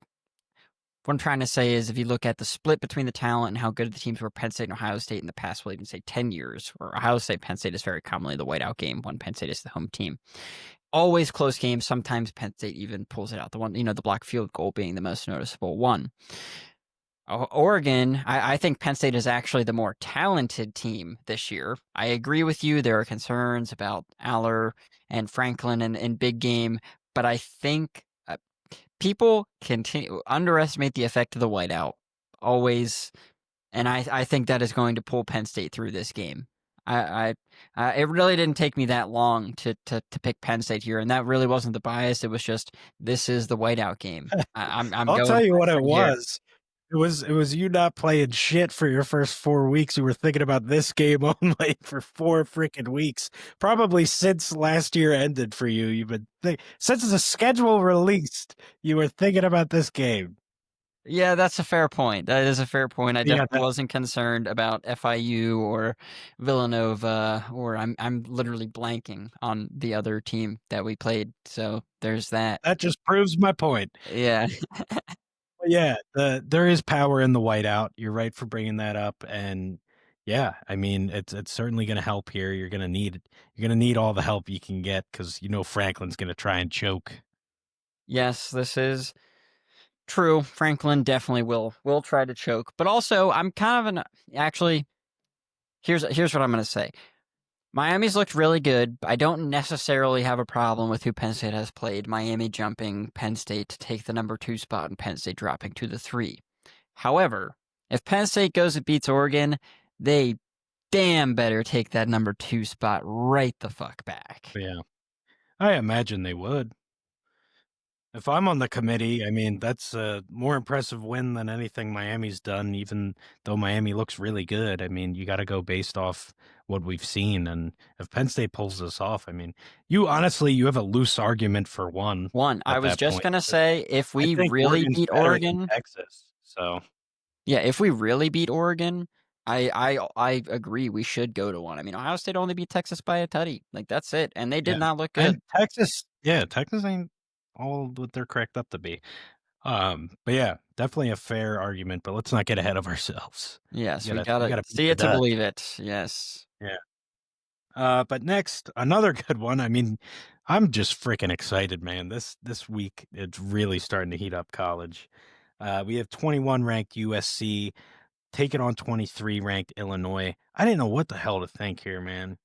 what I'm trying to say is if you look at the split between the talent and how good the teams were Penn State and Ohio State in the past, we'll even say 10 years, where Ohio State, Penn State is very commonly the whiteout game when Penn State is the home team. Always close games. Sometimes Penn State even pulls it out. The block field goal being the most noticeable one. Oregon, I think Penn State is actually the more talented team this year. I agree with you. There are concerns about Aller and Franklin in big game, but I think people underestimate the effect of the whiteout always, and I think that is going to pull Penn State through this game. It really didn't take me that long to pick Penn State here, and that really wasn't the bias. It was just this is the whiteout game. I'm I'll going tell you Penn what it State here. was. It was you not playing shit for your first 4 weeks. You were thinking about this game only for 4 freaking weeks. Probably since last year ended for you. You've been since the schedule released, you were thinking about this game. Yeah, that's a fair point. That is a fair point. I Yeah, definitely wasn't concerned about FIU or Villanova, or I'm literally blanking on the other team that we played. So there's that. that just proves my point. Yeah. But yeah, there is power in the whiteout. You're right for bringing that up, and yeah, I mean it's certainly going to help here. You're gonna need all the help you can get because Franklin's going to try and choke. Yes, this is true. Franklin definitely will try to choke, but also I'm kind of actually here's what I'm going to say. Miami's looked really good. I don't necessarily have a problem with who Penn State has played. Miami jumping Penn State to take the number 2 spot and Penn State dropping to the 3. However, if Penn State goes and beats Oregon, they damn better take that number 2 spot right the fuck back. But yeah, I imagine they would. If I'm on the committee, I mean, that's a more impressive win than anything Miami's done, even though Miami looks really good. I mean, you got to go based off what we've seen. And if Penn State pulls this off, I mean, you have a loose argument for one One, I at was that just point. going to say, if I we think really Oregon's beat better than Oregon, Texas. So, yeah, if we really beat Oregon, I agree we should go to one. I mean, Ohio State only beat Texas by a tutty. Like, that's it. And they did yeah. not look And good. Texas ain't all what they're cracked up to be. But yeah, definitely a fair argument, but let's not get ahead of ourselves. Yes, we You gotta gotta beat see the it to Ducks. believe it. Yes. Yeah. But next, another good one. I mean, I'm just freaking excited, man. This week it's really starting to heat up college. We have 21 ranked USC taking on 23 ranked Illinois. I didn't know what the hell to think here, man.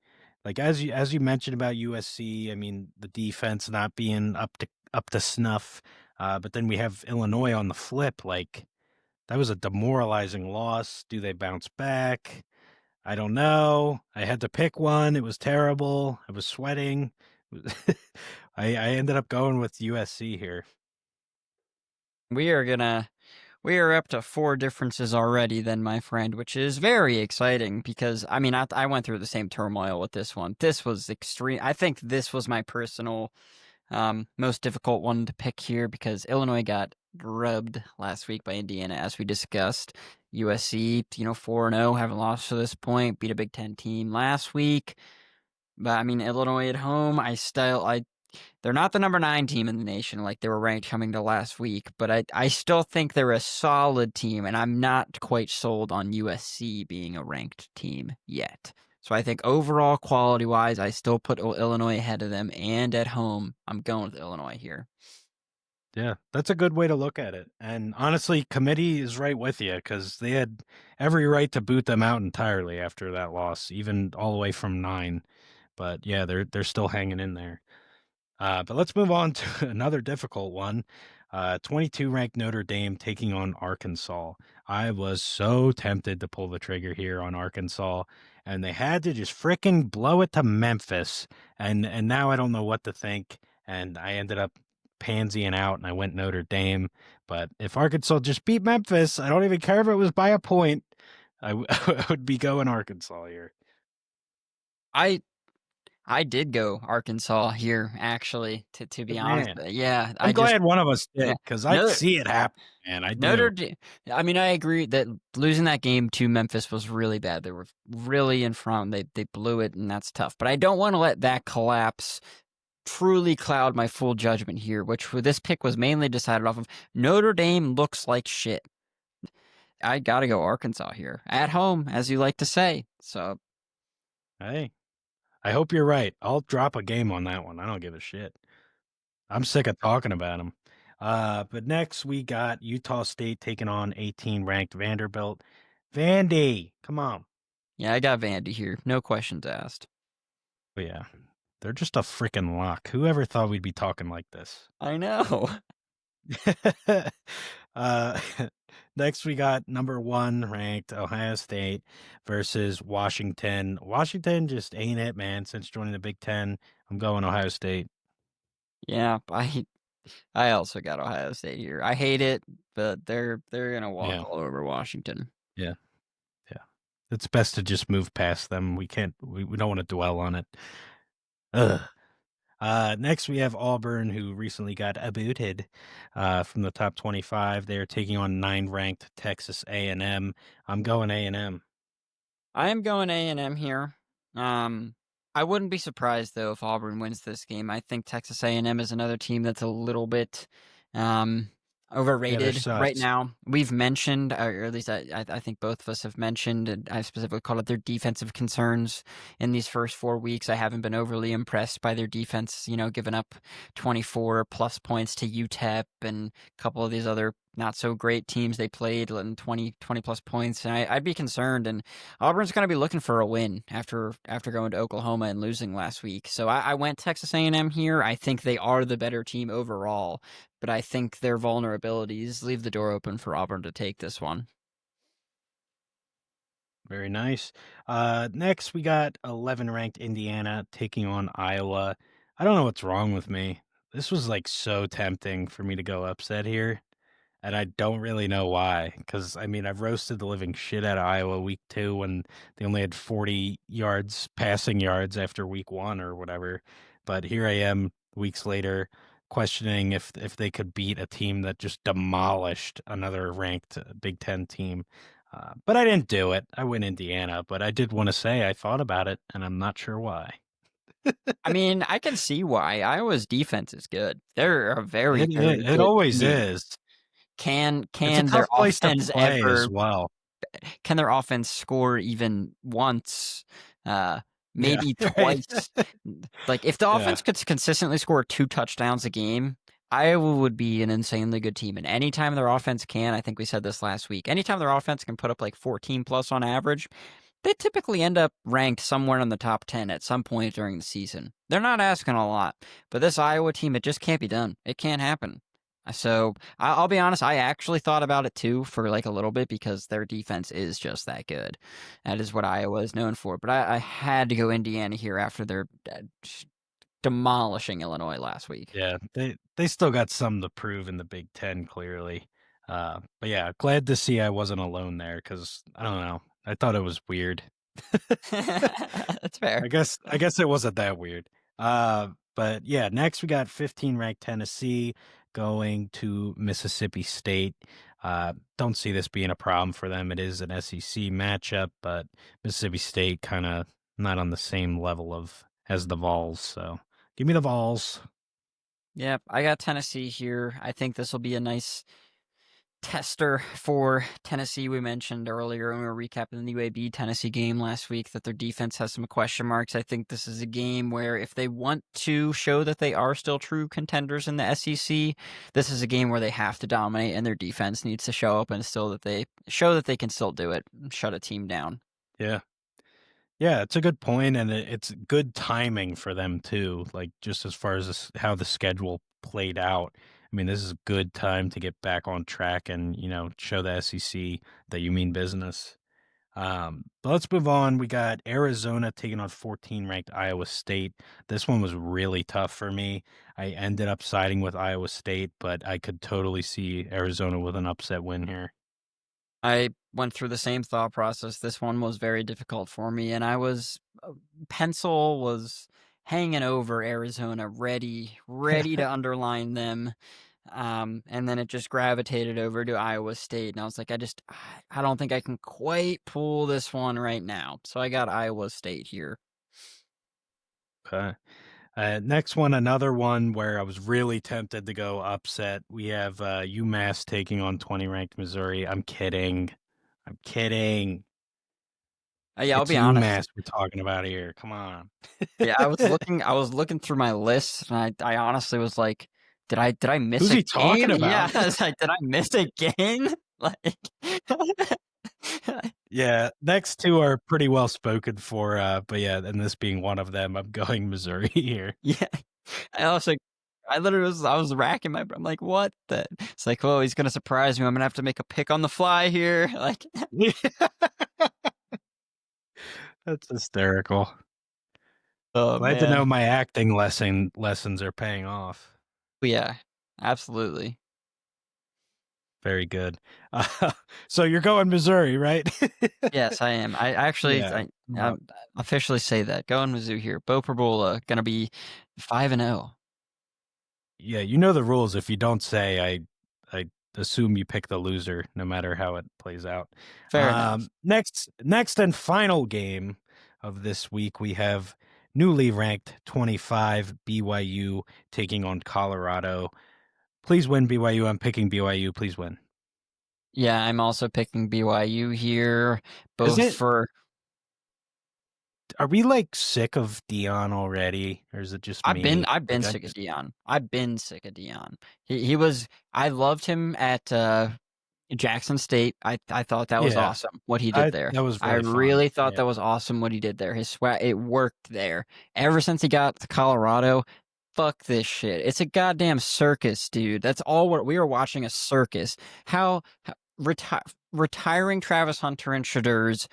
Like as you mentioned about USC, I mean, the defense not being up to snuff. But then we have Illinois on the flip. Like that was a demoralizing loss. Do they bounce back? I don't know. I had to pick one. It was terrible. I was sweating. I ended up going with USC here. We are up to 4 differences already then, my friend, which is very exciting because I mean I went through the same turmoil with this one. This was extreme. I think this was my personal most difficult one to pick here because Illinois got drubbed last week by Indiana, as we discussed. USC, 4-0, haven't lost to this point, beat a Big Ten team last week. But I mean, Illinois at home, they're not the number 9 team in the nation like they were ranked coming to last week, but I still think they're a solid team, and I'm not quite sold on USC being a ranked team yet. So I think overall quality-wise, I still put Illinois ahead of them, and at home, I'm going with Illinois here. Yeah, that's a good way to look at it. And honestly, committee is right with you because they had every right to boot them out entirely after that loss, even all the way from 9. But yeah, they're still hanging in there. But let's move on to another difficult one. 22 ranked Notre Dame taking on Arkansas. I was so tempted to pull the trigger here on Arkansas, and they had to just fricking blow it to Memphis. And now I don't know what to think. And I ended up pansying out and I went Notre Dame. But if Arkansas just beat Memphis, I don't even care if it was by a point. I would be going Arkansas here. I I did go Arkansas here, actually, to be Good honest. man. Yeah, I'm I just glad one of us yeah. did because I No, see it happen, man. I Notre do. Dame. I mean, I agree that losing that game to Memphis was really bad. They were really in front. They blew it, and that's tough. But I don't want to let that collapse truly cloud my full judgment here, which this pick was mainly decided off of Notre Dame looks like shit. I got to go Arkansas here at home, as you like to say. So Hey, I hope you're right. I'll drop a game on that one. I don't give a shit. I'm sick of talking about them. But next we got Utah State taking on 18 ranked Vanderbilt. Vandy, come on. yeah, I got Vandy here. No questions asked. But yeah, they're just a freaking lock. Whoever thought we'd be talking like this? I know. uh, next we got number 1 ranked Ohio State versus Washington. Washington just ain't it, man. Since joining the Big Ten, I'm going Ohio State. Yeah, I also got Ohio State here. I hate it, but they're gonna walk Yeah, all over Washington. yeah, yeah. It's best to just move past them. We don't want to dwell on it. Ugh. Next we have Auburn, who recently got booted from the top 25. They're taking on 9 ranked Texas A&M. I'm going A&M. I am going A&M here. I wouldn't be surprised though if Auburn wins this game. I think Texas A&M is another team that's a little bit um, Yeah, they're overrated right sus. now. We've mentioned, or at least I think both of us have mentioned, and I've specifically called it their defensive concerns in these first 4 weeks. I haven't been overly impressed by their defense. Giving up 24 plus points to UTEP and a couple of these other not so great teams they played, letting 20 plus points. And I'd be concerned. And Auburn's going to be looking for a win after going to Oklahoma and losing last week. So I went Texas A&M here. I think they are the better team overall, but I think their vulnerabilities leave the door open for Auburn to take this one. Very nice. Next we got 11 ranked Indiana taking on Iowa. I don't know what's wrong with me. This was like so tempting for me to go upset here. And I don't really know why, because I mean, I've roasted the living shit out of Iowa week 2 when they only had 40 yards, passing yards after week 1 or whatever. But here I am weeks later questioning if they could beat a team that just demolished another ranked Big Ten team. But I didn't do it. I went Indiana, but I did want to say I thought about it, and I'm not sure why. I mean, I can see why. Iowa's defense is good. They're a very, very It good always team. is. Can It's a can their tough place to offense play as ever well. can their offense score even once, uh, Yeah, maybe right. twice? Like, if the Yeah. offense could consistently score 2 touchdowns a game, Iowa would be an insanely good team, and anytime their offense can, I think we said this last week, anytime their offense can put up, like, 14 plus on average, they typically end up ranked somewhere in the top 10 at some point during the season. They're not asking a lot, but this Iowa team, it just can't be done. It can't happen. So I'll be honest, I actually thought about it too for like a little bit because their defense is just that good. That is what Iowa is known for. But I had to go Indiana here after their demolishing Illinois last week. Yeah, they still got some to prove in the Big Ten, clearly. But yeah, glad to see I wasn't alone there because I don't know. I thought it was weird. That's fair. I guess it wasn't that weird. But yeah, next we got 15 ranked Tennessee going to Mississippi State. Don't see this being a problem for them. It is an SEC matchup, but Mississippi State kind of not on the same level of as the Vols. So give me the Vols. Yep, I got Tennessee here. I think this will be a nice tester for Tennessee. We mentioned earlier when we were recapping the UAB Tennessee game last week that their defense has some question marks. I think this is a game where if they want to show that they are still true contenders in the SEC, this is a game where they have to dominate and their defense needs to show up and still that they show that they can still do it, shut a team down. Yeah. Yeah, it's a good point, and it's good timing for them too. Like just as far as how the schedule played out, I mean, this is a good time to get back on track and, show the SEC that you mean business. But let's move on. We got Arizona taking on 14 ranked Iowa State. This one was really tough for me. I ended up siding with Iowa State, but I could totally see Arizona with an upset win here. I went through the same thought process. This one was very difficult for me, and I was pencil was hanging over Arizona, ready to underline them. And then it just gravitated over to Iowa State, and I was like, I don't think I can quite pull this one right now. So I got Iowa State here. Okay. Next one, another one where I was really tempted to go upset. We have UMass taking on 20 ranked Missouri. I'm kidding. I'm kidding. Yeah, I'll It's be honest. UMass we're talking about here. Come on. Yeah, I was looking through my list, and I honestly was like, did I miss Who's a he talking game? Yeah, about? I was like, did I miss a game? Like, Yeah, next two are pretty well spoken for, but yeah, and this being one of them, I'm going Missouri here. yeah. I also, I was racking my brain. I'm like, what the? It's like, oh, he's gonna surprise me. I'm gonna have to make a pick on the fly here. Like, That's hysterical. oh Glad to man, know my acting lessons are paying off. yeah, absolutely. Very good. So you're going Missouri, right? Yes, I am. I actually, Yeah. I officially say that. Going Mizzou here. Bo Perbola gonna be 5-0. Yeah, you know the rules. If you don't say, I assume you pick the loser, no matter how it plays out. Fair enough. Next and final game of this week, we have newly ranked 25 BYU taking on Colorado. Please win BYU. I'm picking BYU. Please win. Yeah, I'm also picking BYU here, Is both it? for Are we like sick of Dion already, or is it just me? I've been Like sick of Dion. I've been sick of Dion. He was I loved him at Jackson State. I thought that was yeah, awesome what he did I there. that was I really fun. really thought Yeah, that was awesome what he did there. His swag, it worked there. Ever since he got to Colorado, fuck this shit. It's a goddamn circus, dude. That's all we were watching, a circus. How retiring Travis Hunter and Shadur's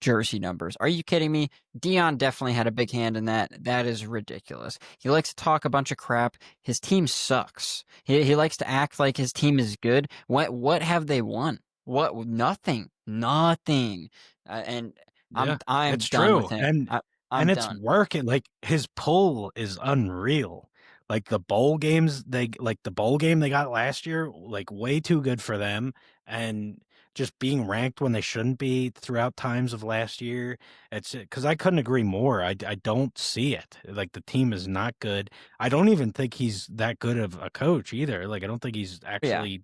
jersey numbers. Are you kidding me? Dion definitely had a big hand in that. That is ridiculous. He likes to talk a bunch of crap. His team sucks. He likes to act like his team is good. What have they won? What? Nothing. Nothing. And yeah, I'm it's done with true, him. and I'm it's done. working. Like his pull is unreal. Like the bowl game they got last year, like way too good for them, and just being ranked when they shouldn't be throughout times of last year. It's because I couldn't agree more. I don't see it. Like the team is not good. I don't even think he's that good of a coach either. Like I don't think he's Yeah. actually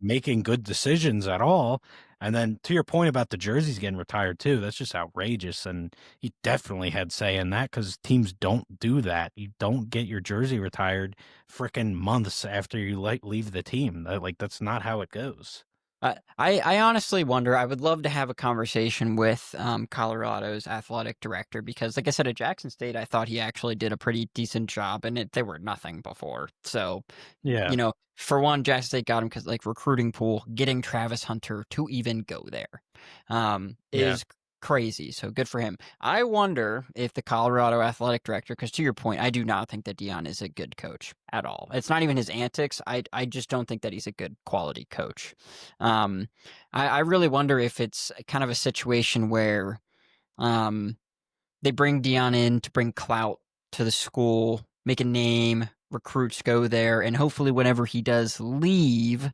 making good decisions at all. And then to your point about the jerseys getting retired too, that's just outrageous. And he definitely had say in that because teams don't do that. You don't get your jersey retired freaking months after you leave the team. That's not how it goes. I honestly wonder. I would love to have a conversation with Colorado's athletic director because, like I said, at Jackson State, I thought he actually did a pretty decent job, and they were nothing before. So, Yeah, for one, Jackson State got him because like recruiting pool, getting Travis Hunter to even go there, yeah, is crazy. So good for him. I wonder if the Colorado athletic director, because to your point, I do not think that Dion is a good coach at all. It's not even his antics. I just don't think that he's a good quality coach. Um, I really wonder if it's kind of a situation where um, they bring Dion in to bring clout to the school, make a name, recruits go there, and hopefully, whenever he does leave,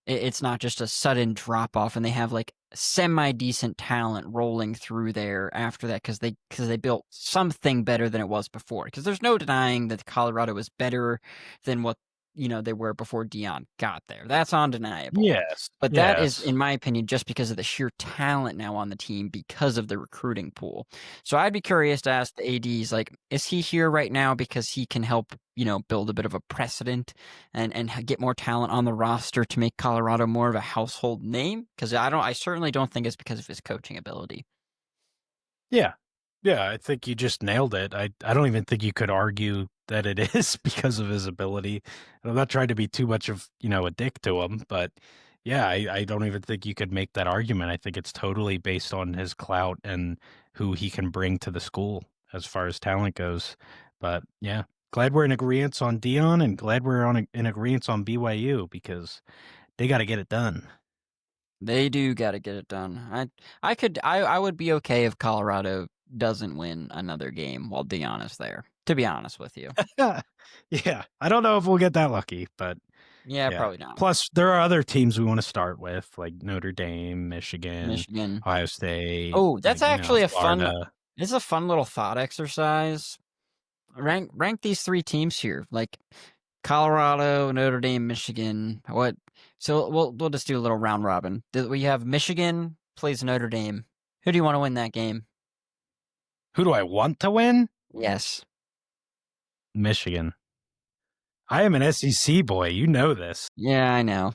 it's not just a sudden drop off, and they have like semi decent talent rolling through there after that because they built something better than it was before. Because there's no denying that Colorado was better than what they were before Dion got there. That's undeniable. yes, But that is, yes. in my opinion, just because of the sheer talent now on the team because of the recruiting pool. So I'd be curious to ask the ADs, like, is he here right now because he can help, build a bit of a precedent and get more talent on the roster to make Colorado more of a household name? Because I certainly don't think it's because of his coaching ability. Yeah. Yeah, I think you just nailed it. I don't even think you could argue that it is because of his ability. And I'm not trying to be too much of, a dick to him, but yeah, I don't even think you could make that argument. I think it's totally based on his clout and who he can bring to the school as far as talent goes. But yeah, glad we're in agreement on Dion and glad we're in agreement on BYU because they got to get it done. They do got to get it done. I would be okay if Colorado doesn't win another game while Dion is there. To be honest with you. Yeah, I don't know if we'll get that lucky, but Yeah, yeah. probably not. Plus, there are other teams we want to start with, like Notre Dame, Michigan, Michigan. Ohio State, Oh, that's actually a fun. Florida. It's a fun little thought exercise. Rank these three teams here, like Colorado, Notre Dame, Michigan. What? So we'll just do a little round robin. We have Michigan plays Notre Dame. Who do you want to win that game? Who do I want to win? Yes. Michigan. I am an SEC boy. You know this. Yeah, I know.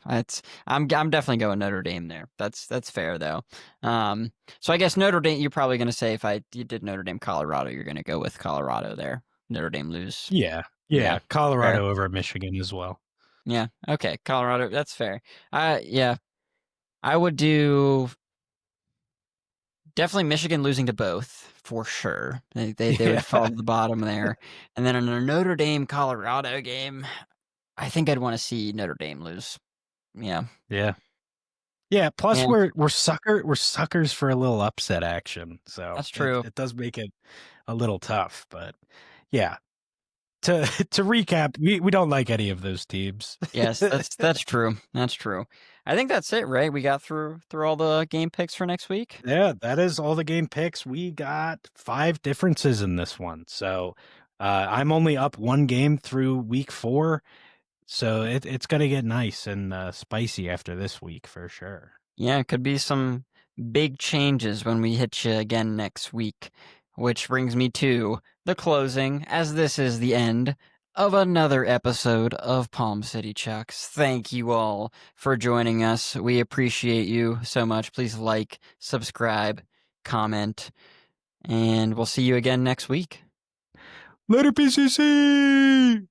I'm definitely going Notre Dame there. That's fair though. So I guess Notre Dame. You're probably going to say if you did Notre Dame, Colorado, you're going to go with Colorado there. Notre Dame lose. Yeah. Yeah, Yeah. fair. Colorado over Michigan as well. Yeah. Okay. Colorado. That's fair. Yeah. I would do definitely Michigan losing to both for sure. They would fall to the bottom there. And then in a Notre Dame Colorado game, I think I'd want to see Notre Dame lose. Yeah. Yeah. Yeah. Plus, Yeah. we're suckers for a little upset action. So That's true. it does make it a little tough. But yeah, to recap, we don't like any of those teams. Yes, that's true. That's true. I think that's it, right? We got through all the game picks for next week. Yeah, that is all the game picks. We got 5 differences in this one. So I'm only up 1 game through week 4. So it's going to get nice and spicy after this week for sure. Yeah, it could be some big changes when we hit you again next week, which brings me to the closing, as this is the end of another episode of Palm City Chucks. Thank you all for joining us. We appreciate you so much. Please like, subscribe, comment, and we'll see you again next week. Later, PCC!